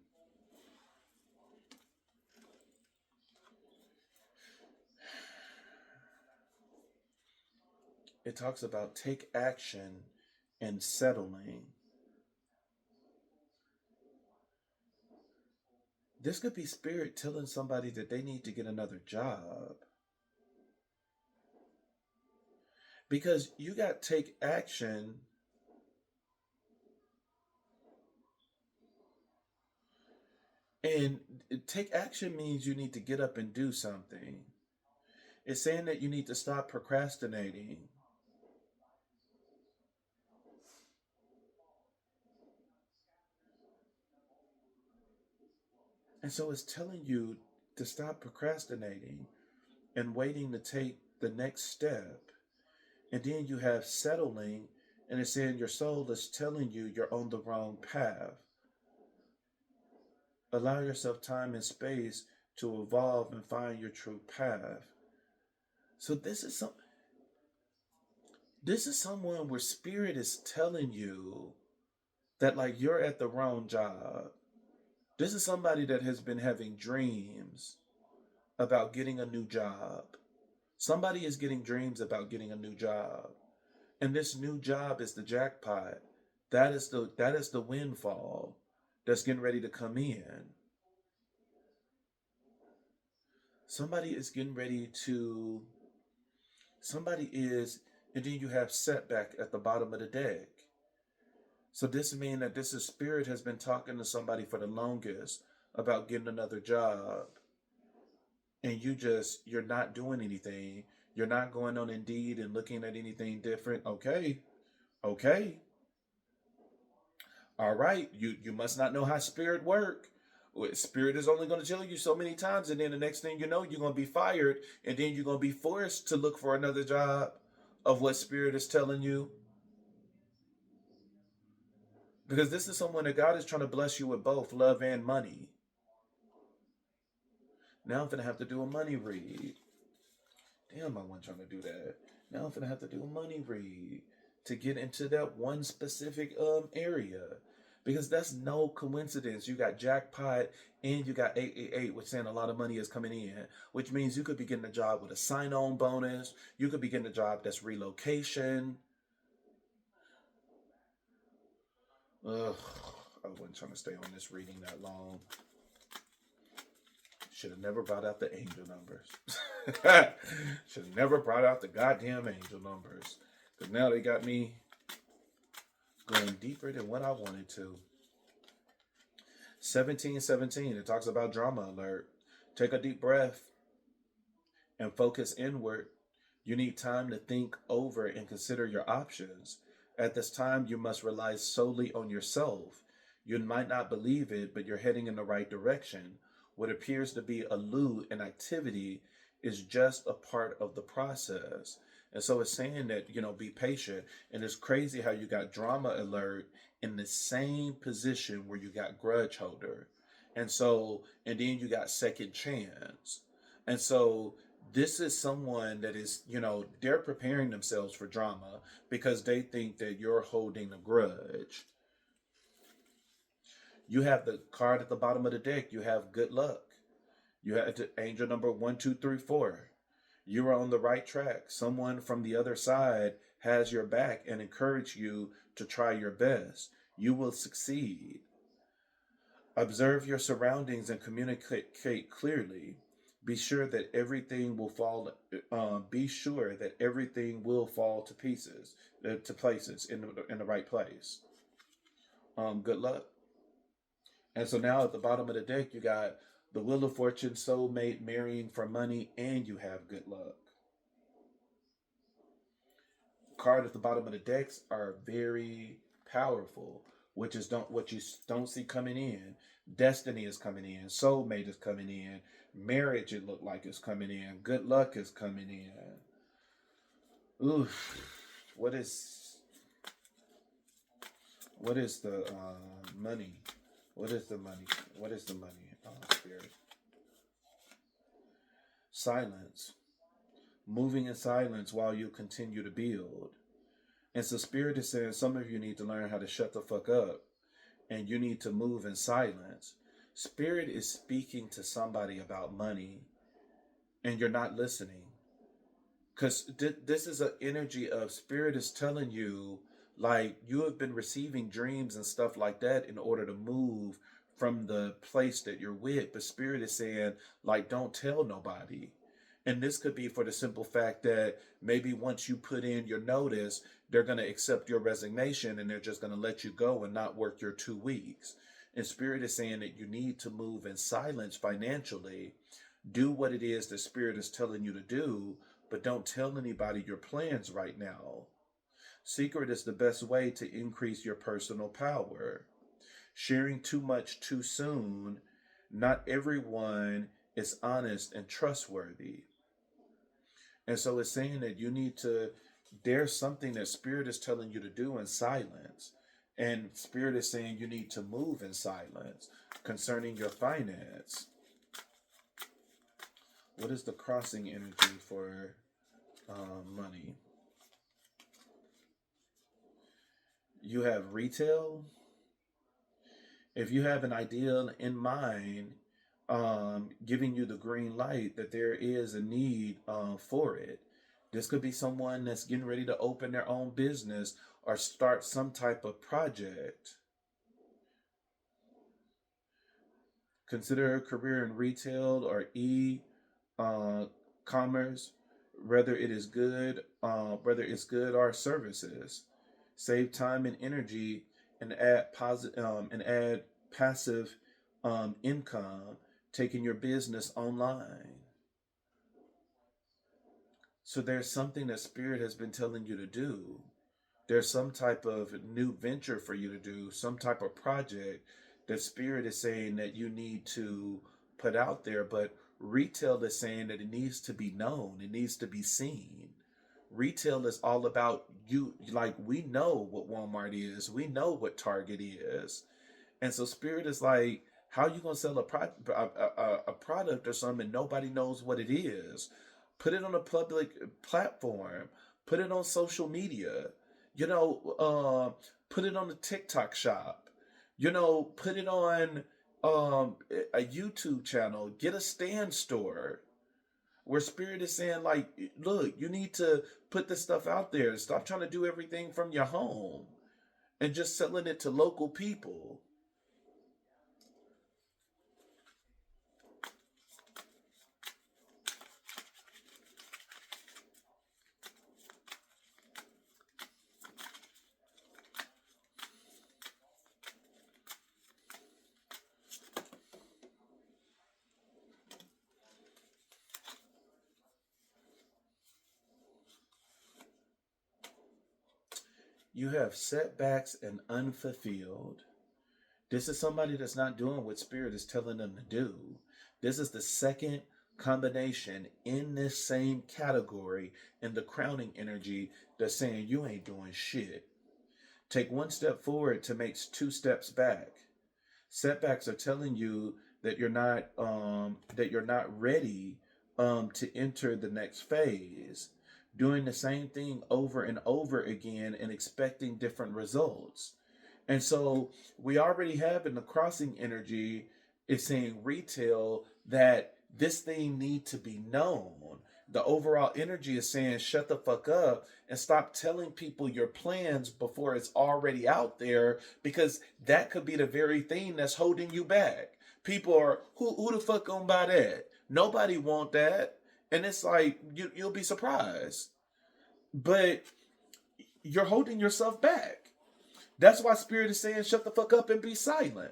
It talks about take action and settling. This could be spirit telling somebody that they need to get another job. Because you got take action. And take action means you need to get up and do something. It's saying that you need to stop procrastinating. And so it's telling you to stop procrastinating and waiting to take the next step. And then you have settling, and it's saying your soul is telling you you're on the wrong path. Allow yourself time and space to evolve and find your true path. So this is someone where spirit is telling you that like you're at the wrong job. This is somebody that has been having dreams about getting a new job. Somebody is getting dreams about getting a new job. And this new job is the jackpot. That is the windfall that's getting ready to come in. Somebody is getting ready to and then you have setback at the bottom of the deck. So this means that this is spirit has been talking to somebody for the longest about getting another job. And you're not doing anything. You're not going on Indeed and looking at anything different. Okay. Okay. All right. You must not know how spirit work. Spirit is only going to tell you so many times, and then the next thing you know, you're going to be fired, and then you're going to be forced to look for another job of what spirit is telling you. Because this is someone that God is trying to bless you with both love and money. Now I'm going to have to do a money read. Damn, I wasn't trying to do that. Now I'm going to have to do a money read to get into that one specific area. Because that's no coincidence. You got jackpot and you got 888, which saying a lot of money is coming in, which means you could be getting a job with a sign-on bonus. You could be getting a job that's relocation. Ugh, I wasn't trying to stay on this reading that long. Should have never brought out the angel numbers. Should have never brought out the goddamn angel numbers. Because now they got me going deeper than what I wanted to. 1717, it talks about drama alert. Take a deep breath and focus inward. You need time to think over and consider your options. At this time, you must rely solely on yourself. You might not believe it, but you're heading in the right direction. What appears to be a loo in activity is just a part of the process. And so it's saying that, be patient. And it's crazy how you got drama alert in the same position where you got grudge holder. And then you got second chance. And so this is someone that is, they're preparing themselves for drama because they think that you're holding a grudge. You have the card at the bottom of the deck. You have good luck. You have the angel number 1234. You are on the right track. Someone from the other side has your back and encourage you to try your best. You will succeed. Observe your surroundings and communicate clearly. Be sure that everything will fall. Be sure that everything will fall to pieces, to places in the right place. Good luck. And so now at the bottom of the deck, you got the Wheel of Fortune, soulmate, marrying for money, and you have good luck. Card at the bottom of the decks are very powerful, which is don't what you don't see coming in. Destiny is coming in. Soulmate is coming in. Marriage, it looked like, is coming in. Good luck is coming in. Oof. What is the money? What is the money? What is the money? Spirit. Silence. Moving in silence while you continue to build. And so Spirit is saying some of you need to learn how to shut the fuck up and you need to move in silence. Spirit is speaking to somebody about money and you're not listening. Because this is an energy of Spirit is telling you, like, you have been receiving dreams and stuff like that in order to move from the place that you're with. But Spirit is saying, like, don't tell nobody. And this could be for the simple fact that maybe once you put in your notice, they're going to accept your resignation and they're just going to let you go and not work your 2 weeks. And Spirit is saying that you need to move in silence financially. Do what it is that Spirit is telling you to do, but don't tell anybody your plans right now. Secret is the best way to increase your personal power. Sharing too much too soon, not everyone is honest and trustworthy. And so it's saying that you need to, there's something that Spirit is telling you to do in silence. And Spirit is saying you need to move in silence concerning your finance. What is the crossing energy for money? You have retail. If you have an idea in mind, giving you the green light that there is a need for it. This could be someone that's getting ready to open their own business or start some type of project. Consider a career in retail or commerce, whether it's good or services. Save time and energy and add passive income, taking your business online. So there's something that Spirit has been telling you to do. There's some type of new venture for you to do, some type of project that Spirit is saying that you need to put out there. But retail is saying that it needs to be known, it needs to be seen. Retail is all about you. Like, we know what Walmart is, we know what Target is. And so Spirit is like, how you gonna sell a product or something and nobody knows what it is? Put it on a public platform. Put it on social media. You know, put it on the TikTok shop. Put it on a YouTube channel. Get a stand store where Spirit is saying, like, look, you need to put this stuff out there. Stop trying to do everything from your home and just selling it to local people. You have setbacks and unfulfilled. This is somebody that's not doing what Spirit is telling them to do. This is the second combination in this same category in the crowning energy that's saying you ain't doing shit. Take one step forward to make two steps back. Setbacks are telling you that you're not ready to enter the next phase. Doing the same thing over and over again and expecting different results. And so we already have in the crossing energy, it's saying retail that this thing need to be known. The overall energy is saying shut the fuck up and stop telling people your plans before it's already out there, because that could be the very thing that's holding you back. People are who the fuck gonna buy that? Nobody want that. And it's like you'll be surprised. But you're holding yourself back. That's why Spirit is saying shut the fuck up and be silent.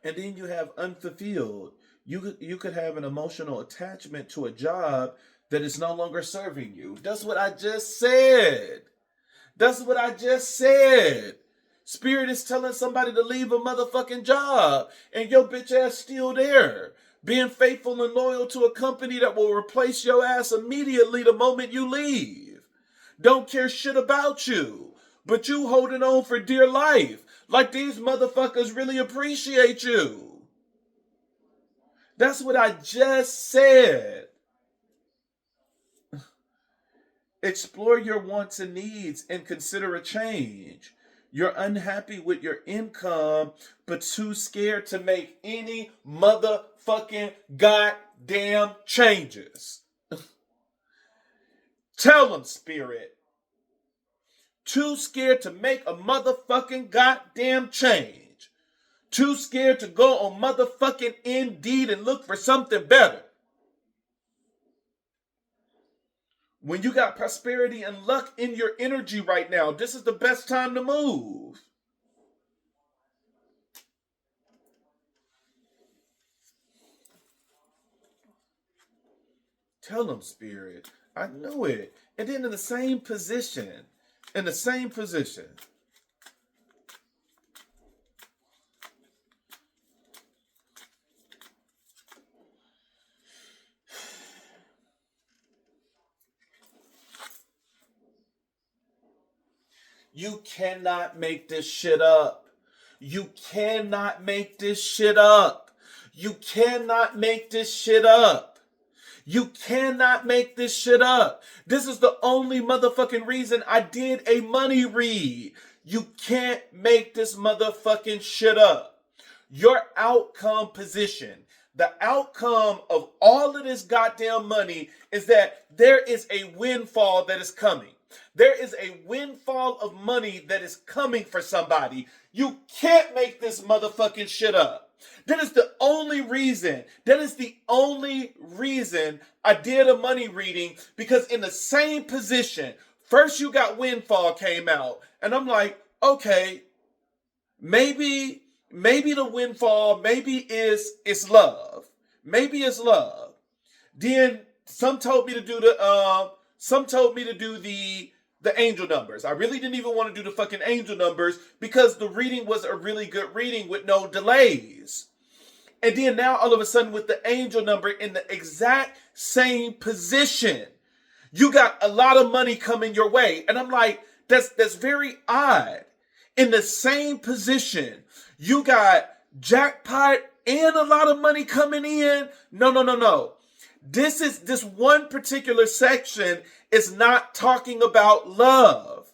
And then you have unfulfilled. You could have an emotional attachment to a job that is no longer serving you. That's what I just said. That's what I just said. Spirit is telling somebody to leave a motherfucking job, and your bitch ass still there. Being faithful and loyal to a company that will replace your ass immediately the moment you leave. Don't care shit about you. But you holding on for dear life. Like these motherfuckers really appreciate you. That's what I just said. Explore your wants and needs and consider a change. You're unhappy with your income, but too scared to make any motherfucking goddamn changes. Tell them, Spirit. Too scared to make a motherfucking goddamn change. Too scared to go on motherfucking Indeed and look for something better. When you got prosperity and luck in your energy right now, this is the best time to move. Tell them, Spirit. I knew it. And then in the same position. You cannot make this shit up. You cannot make this shit up. You cannot make this shit up. You cannot make this shit up. This is the only motherfucking reason I did a money read. You can't make this motherfucking shit up. Your outcome position, the outcome of all of this goddamn money is that there is a windfall that is coming. There is a windfall of money that is coming for somebody. You can't make this motherfucking shit up. That is the only reason. I did a money reading, because in the same position, first you got windfall came out. And I'm like, okay, maybe the windfall, maybe it's love. Maybe it's love. Then some told me to do the angel numbers. I really didn't even want to do the fucking angel numbers because the reading was a really good reading with no delays. And then now all of a sudden with the angel number in the exact same position, you got a lot of money coming your way. And I'm like, that's very odd. In the same position, you got jackpot and a lot of money coming in. No. This one particular section is not talking about love.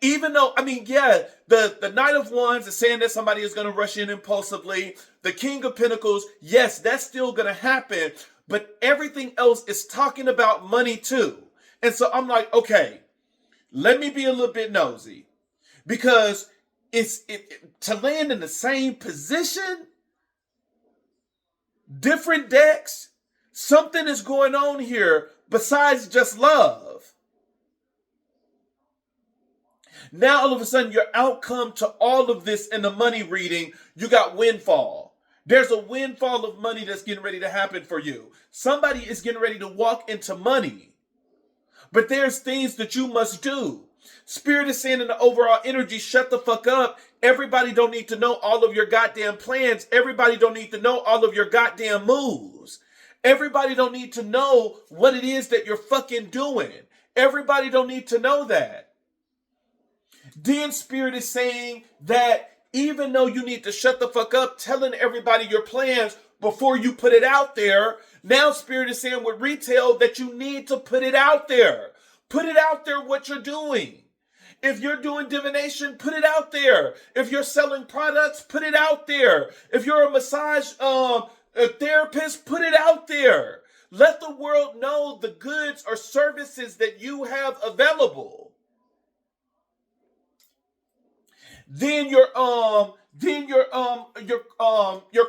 Even though, the Knight of Wands is saying that somebody is going to rush in impulsively. The King of Pentacles, yes, that's still going to happen. But everything else is talking about money too. And so I'm like, okay, let me be a little bit nosy. Because to land in the same position, different decks, something is going on here besides just love. Now, all of a sudden, your outcome to all of this in the money reading, you got windfall. There's a windfall of money that's getting ready to happen for you. Somebody is getting ready to walk into money. But there's things that you must do. Spirit is saying in the overall energy, shut the fuck up. Everybody don't need to know all of your goddamn plans. Everybody don't need to know all of your goddamn moves. Everybody don't need to know what it is that you're fucking doing. Everybody don't need to know that. Then Spirit is saying that even though you need to shut the fuck up telling everybody your plans before you put it out there, now Spirit is saying with retail that you need to put it out there. Put it out there what you're doing. If you're doing divination, put it out there. If you're selling products, put it out there. If you're a massage a therapist, put it out there. Let the world know the goods or services that you have available. Then your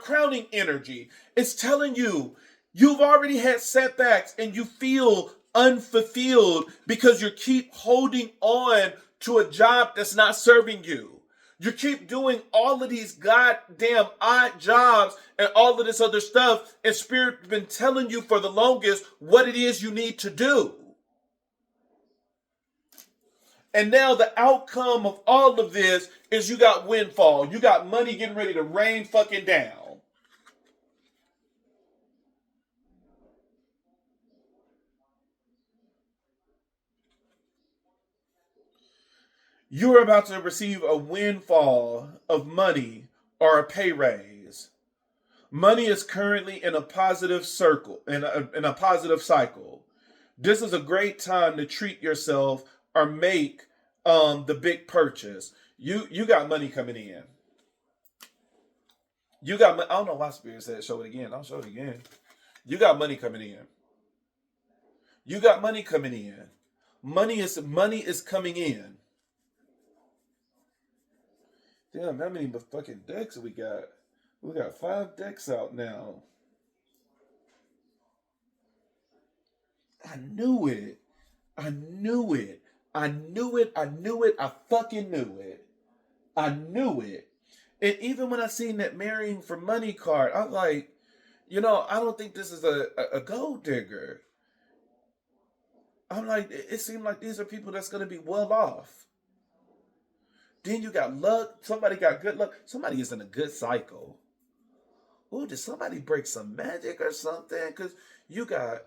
crowning energy is telling you you've already had setbacks and you feel unfulfilled because you keep holding on to a job that's not serving you. You keep doing all of these goddamn odd jobs and all of this other stuff, and Spirit's been telling you for the longest what it is you need to do. And now the outcome of all of this is you got windfall. You got money getting ready to rain fucking down. You're about to receive a windfall of money or a pay raise. Money is currently in a positive circle, in a positive cycle. This is a great time to treat yourself or make the big purchase. You got money coming in. You got. I don't know why Spirit said show it again. I'll show it again. You got money coming in. You got money coming in. Money is coming in. Damn, how many fucking decks we got? We got 5 decks out now. I knew it. I knew it. I knew it. I knew it. I fucking knew it. I knew it. And even when I seen that marrying for money card, I'm like, I don't think this is a gold digger. I'm like, it seemed like these are people that's going to be well off. Then you got luck. Somebody got good luck. Somebody is in a good cycle. Ooh, did somebody break some magic or something? Because you got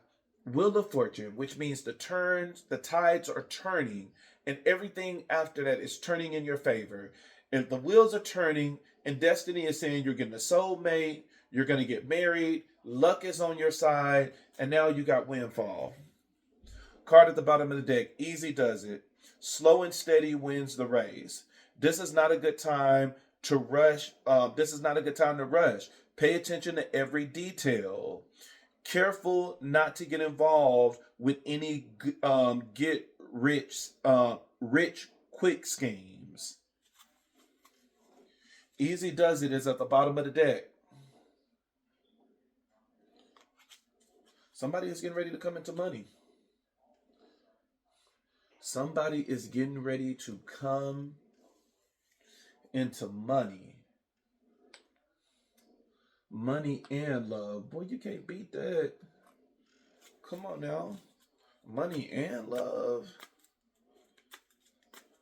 Wheel of Fortune, which means the tides are turning, and everything after that is turning in your favor. If the wheels are turning, and destiny is saying you're getting a soulmate, you're going to get married, luck is on your side, and now you got windfall. Card at the bottom of the deck, easy does it. Slow and steady wins the race. This is not a good time to rush. Pay attention to every detail. Careful not to get involved with any get rich quick schemes. Easy does it is at the bottom of the deck. Somebody is getting ready to come into money. Somebody is getting ready to come into money. Money and love. Boy, you can't beat that. Come on now. Money and love.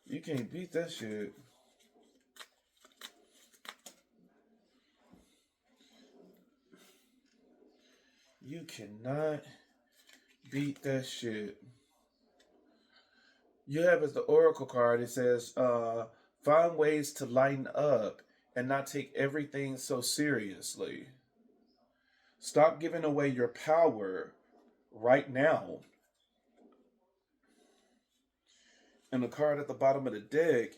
You can't beat that shit. You cannot beat that shit. You have as the Oracle card, it says, find ways to lighten up and not take everything so seriously. Stop giving away your power right now. And the card at the bottom of the deck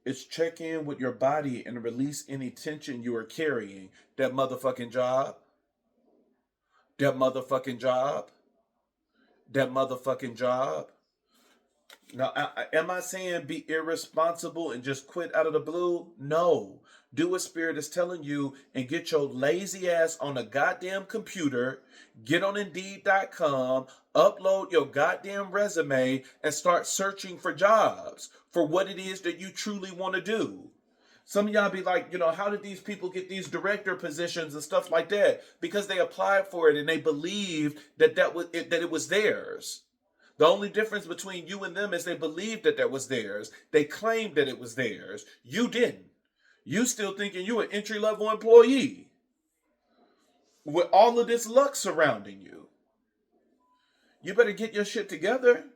is check in with your body and release any tension you are carrying. That motherfucking job. That motherfucking job. That motherfucking job. Now, am I saying be irresponsible and just quit out of the blue? No. Do what Spirit is telling you and get your lazy ass on a goddamn computer, get on Indeed.com, upload your goddamn resume, and start searching for jobs for what it is that you truly want to do. Some of y'all be like, how did these people get these director positions and stuff like that? Because they applied for it and they believed that it was theirs. The only difference between you and them is they believed that was theirs. They claimed that it was theirs. You didn't. You still thinking you an entry level employee with all of this luck surrounding you. You better get your shit together.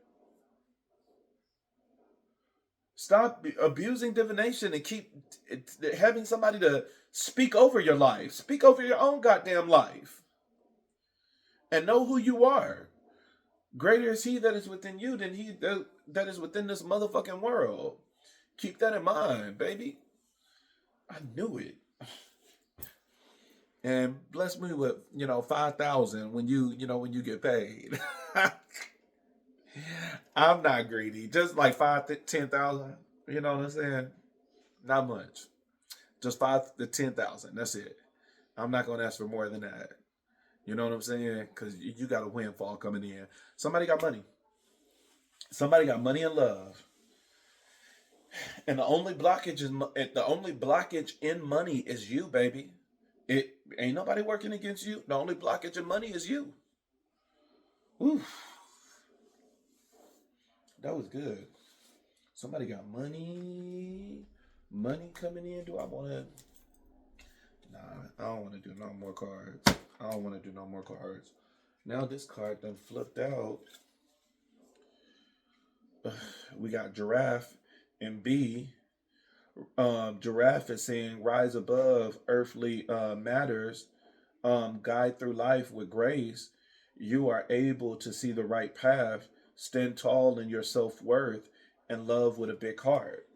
Stop abusing divination and keep having somebody to speak over your life. Speak over your own goddamn life. And know who you are. Greater is he that is within you than he that is within this motherfucking world. Keep that in mind, baby. I knew it. And bless me with 5,000 when you get paid. I'm not greedy. Just like 5 to 10,000. You know what I'm saying? Not much. Just 5 to 10,000. That's it. I'm not gonna ask for more than that. You know what I'm saying? Because you got a windfall coming in. Somebody got money. Somebody got money and love. And the only blockage in money is you, baby. It ain't nobody working against you. The only blockage in money is you. Oof. That was good. Somebody got money. Money coming in. Do I want to? Nah, I don't want to do no more cards. I don't want to do no more cards. Now this card done flipped out. We got giraffe and B. Giraffe is saying rise above earthly matters, guide through life with grace. You are able to see the right path, stand tall in your self-worth, and love with a big heart.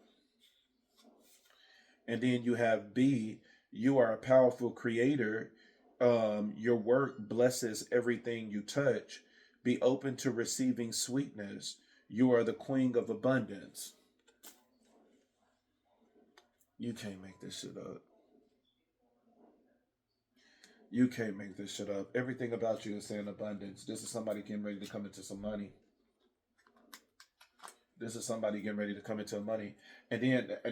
And then you have B, you are a powerful creator. Your work blesses everything you touch. Be open to receiving sweetness. You are the queen of abundance. You can't make this shit up. You can't make this shit up. Everything about you is saying abundance. This is somebody getting ready to come into some money. This is somebody getting ready to come into money. And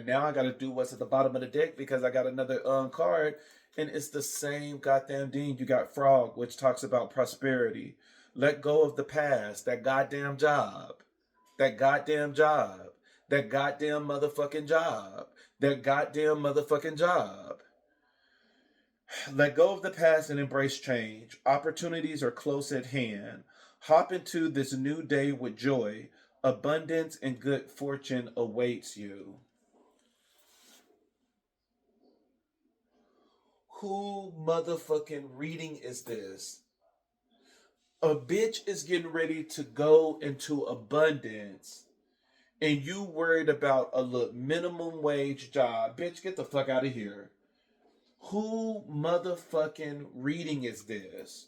now I got to do what's at the bottom of the deck because I got another card. And it's the same goddamn thing. You got Frog, which talks about prosperity. Let go of the past. That goddamn job. That goddamn job. That goddamn motherfucking job. That goddamn motherfucking job. Let go of the past and embrace change. Opportunities are close at hand. Hop into this new day with joy. Abundance and good fortune awaits you. Who motherfucking reading is this? A bitch is getting ready to go into abundance and you worried about a little minimum wage job. Bitch, get the fuck out of here. Who motherfucking reading is this?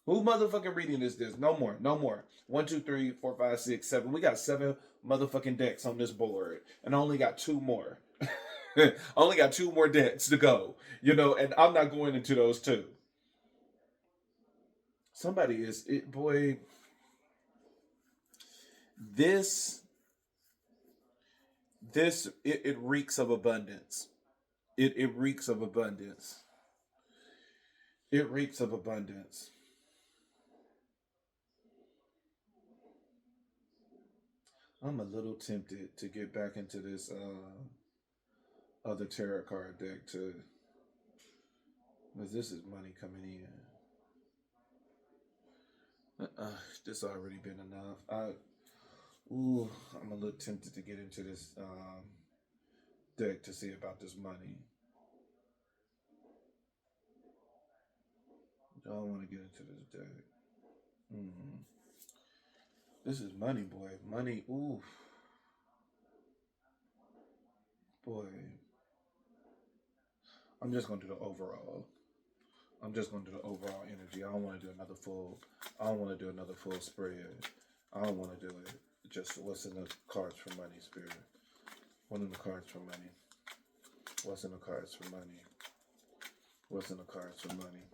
Who motherfucking reading is this? No more. No more. 1, 2, 3, 4, 5, 6, 7. We got 7 motherfucking decks on this board. And I only got 2 more. I only got 2 more decks to go. And I'm not going into those 2. Somebody is it, boy. This it reeks of abundance. It reeks of abundance. It reeks of abundance. I'm a little tempted to get back into this other tarot card deck too, because this is money coming in. This already been enough. I'm a little tempted to get into this deck to see about this money. I don't want to get into this deck. Mm-hmm. This is money, boy. Money. Ooh, boy. I'm just gonna do the overall. I'm just gonna do the overall energy. I don't want to do another full. I don't want to do another full spread. I don't want to do it. Just what's in the cards for money, spirit. What in the cards for money? What's in the cards for money? What's in the cards for money?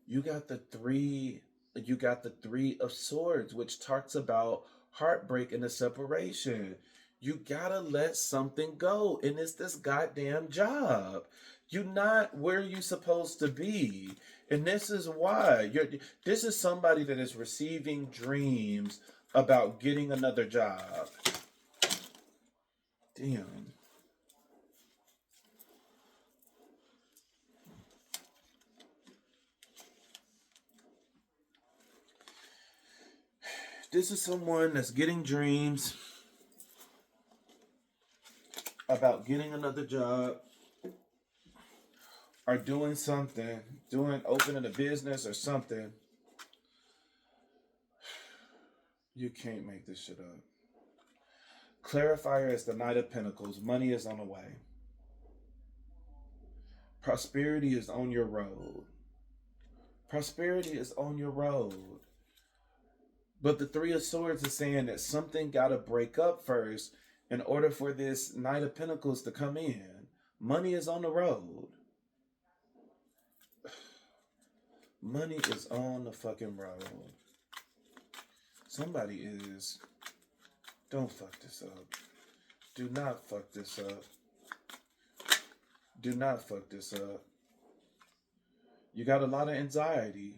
You got the 3. You got the 3 of Swords, which talks about heartbreak and the separation. You gotta let something go. And it's this goddamn job. You're not where you supposed to be. And this is why. This is somebody that is receiving dreams about getting another job. Damn. This is someone that's getting dreams about getting another job or doing something, opening a business or something. You can't make this shit up. Clarifier is the Knight of Pentacles. Money is on the way. Prosperity is on your road. Prosperity is on your road. But the Three of Swords is saying that something got to break up first in order for this Knight of Pentacles to come in. Money is on the road. Money is on the fucking road. Somebody is. Don't fuck this up. Do not fuck this up. Do not fuck this up. You got a lot of anxiety,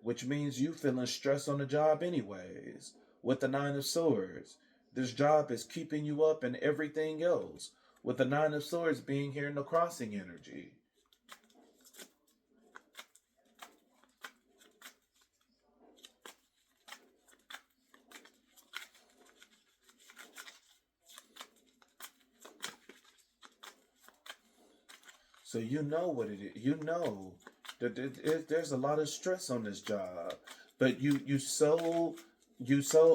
which means you feeling stressed on the job anyways. With the Nine of Swords, this job is keeping you up and everything else. With the Nine of Swords being here in the crossing energy. So you know what it is. You know that there's a lot of stress on this job. But you so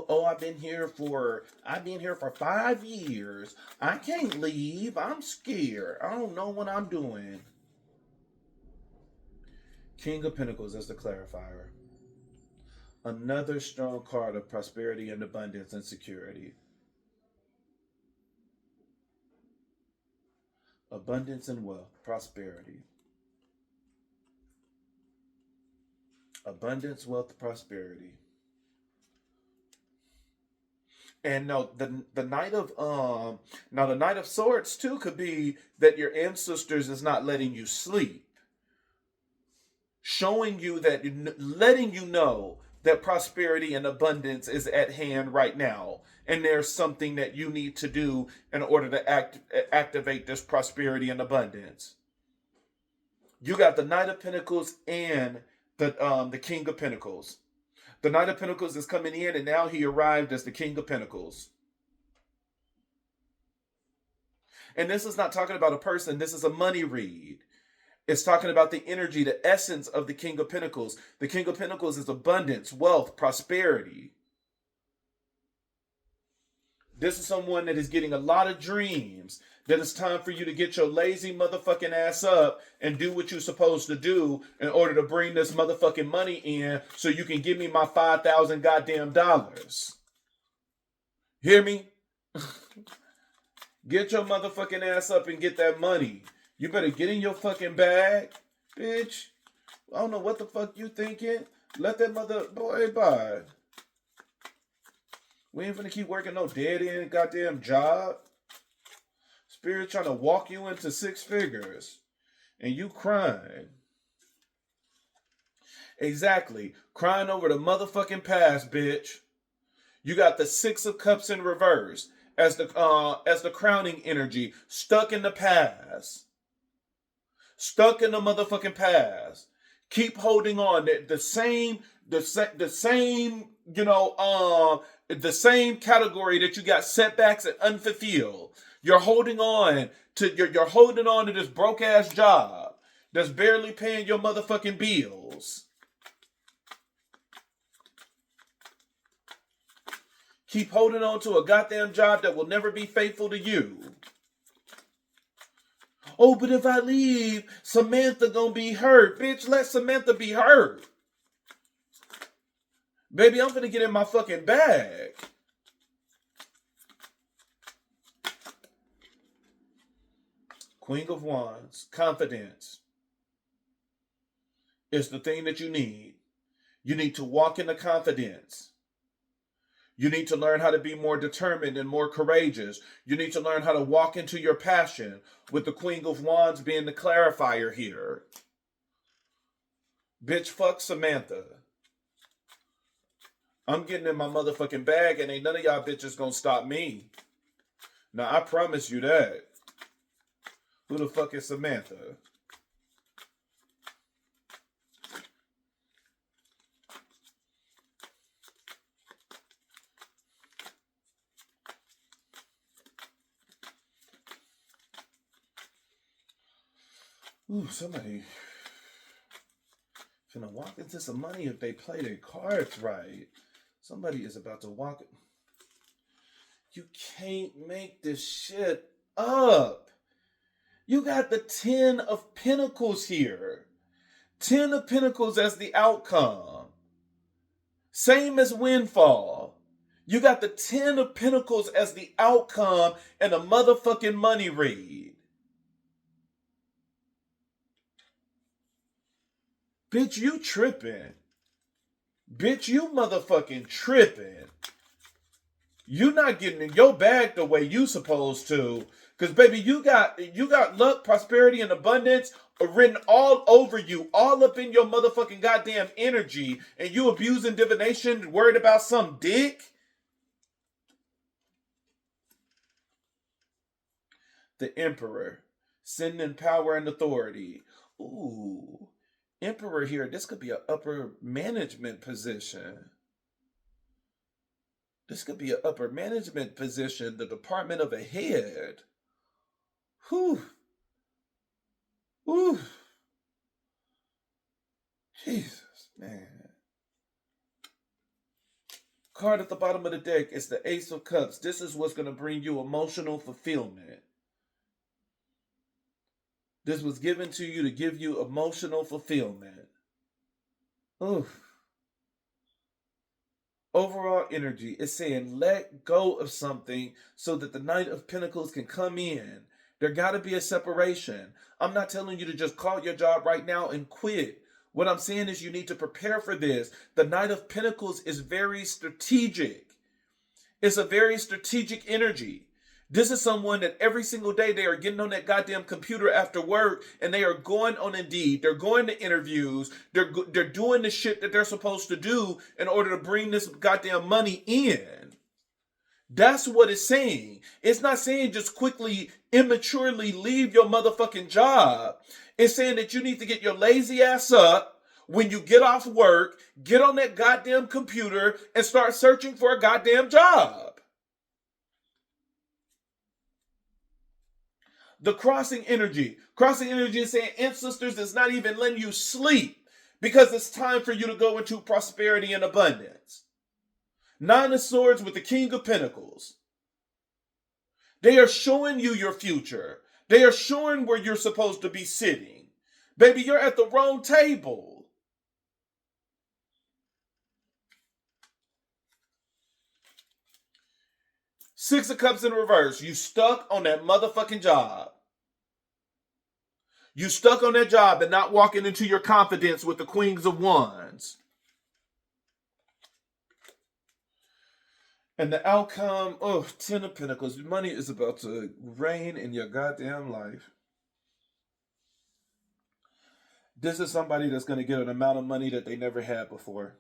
oh I've been here for 5 years. I can't leave. I'm scared. I don't know what I'm doing. King of Pentacles as the clarifier. Another strong card of prosperity and abundance and security. Abundance and wealth, prosperity. Abundance, wealth, prosperity. And no, the Knight of now the Knight of Swords too could be that your ancestors is not letting you sleep. Showing you that, letting you know that prosperity and abundance is at hand right now. And there's something that you need to do in order to activate this prosperity and abundance. You got the Knight of Pentacles and the King of Pentacles. The Knight of Pentacles is coming in, and now he arrived as the King of Pentacles. And this is not talking about a person. This is a money read. It's talking about the energy, the essence of the King of Pentacles. The King of Pentacles is abundance, wealth, prosperity. This is someone that is getting a lot of dreams. That it's time for you to get your lazy motherfucking ass up and do what you're supposed to do in order to bring this motherfucking money in so you can give me my 5,000 goddamn dollars. Hear me? Get your motherfucking ass up and get that money. You better get in your fucking bag, bitch. I don't know what the fuck you thinking. Let that boy bye. We ain't finna keep working no dead end goddamn job. Spirit trying to walk you into 6 figures. And you crying. Exactly. Crying over the motherfucking past, bitch. You got the 6 of Cups in reverse as the crowning energy, stuck in the past. Stuck in the motherfucking past. Keep holding on. The same, the same category that you got setbacks and unfulfilled. You're holding on to this broke ass job that's barely paying your motherfucking bills. Keep holding on to a goddamn job that will never be faithful to you. Oh, but if I leave, Samantha gonna be hurt. Bitch, let Samantha be hurt. Baby, I'm gonna get in my fucking bag. Queen of Wands, confidence is the thing that you need. You need to walk in the confidence. You need to learn how to be more determined and more courageous. You need to learn how to walk into your passion, with the Queen of Wands being the clarifier here. Bitch, fuck Samantha. I'm getting in my motherfucking bag and ain't none of y'all bitches gonna stop me. Now, I promise you that. Who the fuck is Samantha? Ooh, somebody finna walk into some money if they play their cards right. Somebody is about to walk. You can't make this shit up. You got the 10 of Pentacles here. 10 of Pentacles as the outcome. Same as Windfall. You got the 10 of Pentacles as the outcome and a motherfucking money read. Bitch, you tripping. Bitch, you motherfucking tripping. You not getting in your bag the way you supposed to. Because, baby, you got luck, prosperity, and abundance written all over you, all up in your motherfucking goddamn energy, and you abusing divination, worried about some dick? The Emperor, sending power and authority. Ooh. Emperor here, this could be an upper management position. This could be an upper management position, the department of a head. Whew. Whew. Jesus, man. Card at the bottom of the deck is the Ace of Cups. This is what's going to bring you emotional fulfillment. This was given to you to give you emotional fulfillment. Oof. Overall energy is saying let go of something so that the Knight of Pentacles can come in. There got to be a separation. I'm not telling you to just call your job right now and quit. What I'm saying is you need to prepare for this. The Knight of Pentacles is very strategic. It's a very strategic energy. This is someone that every single day they are getting on that goddamn computer after work and they are going on Indeed. They're going to interviews. They're doing the shit that they're supposed to do in order to bring this goddamn money in. That's what it's saying. It's not saying just quickly, immaturely leave your motherfucking job. It's saying that you need to get your lazy ass up when you get off work, get on that goddamn computer and start searching for a goddamn job. The crossing energy. Crossing energy is saying ancestors is not even letting you sleep because it's time for you to go into prosperity and abundance. Nine of Swords with the King of Pentacles. They are showing you your future. They are showing where you're supposed to be sitting. Baby, you're at the wrong table. Six of Cups in reverse. You stuck on that motherfucking job. You stuck on that job and not walking into your confidence with the Queens of Wands. And the outcome, 10 of Pentacles. Money is about to rain in your goddamn life. This is somebody that's going to get an amount of money that they never had before.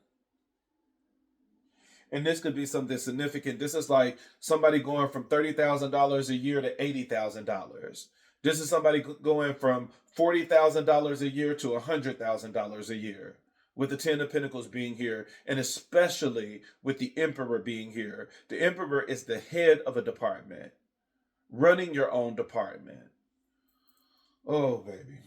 And this could be something significant. This is like somebody going from $30,000 a year to $80,000. This is somebody going from $40,000 a year to $100,000 a year. With the 10 of Pentacles being here, and especially with the Emperor being here. The Emperor is the head of a department, running your own department. Oh, baby.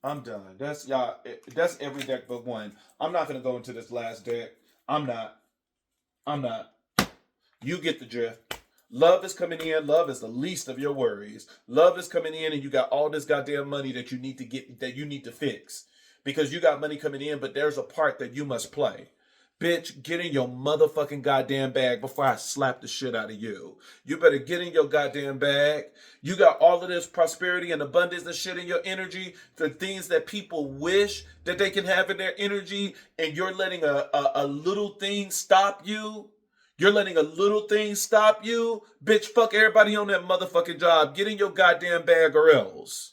I'm done. That's y'all. That's every deck but one. I'm not going to go into this last deck. I'm not. You get the drift. Love is coming in. Love is the least of your worries. Love is coming in, and you got all this goddamn money that you need to get, that you need to fix. Because you got money coming in, but there's a part that you must play. Bitch, get in your motherfucking goddamn bag before I slap the shit out of you. You better get in your goddamn bag. You got all of this prosperity and abundance and shit in your energy, the things that people wish that they can have in their energy, and you're letting a little thing stop you. You're letting a little thing stop you. Bitch, fuck everybody on that motherfucking job. Get in your goddamn bag or else.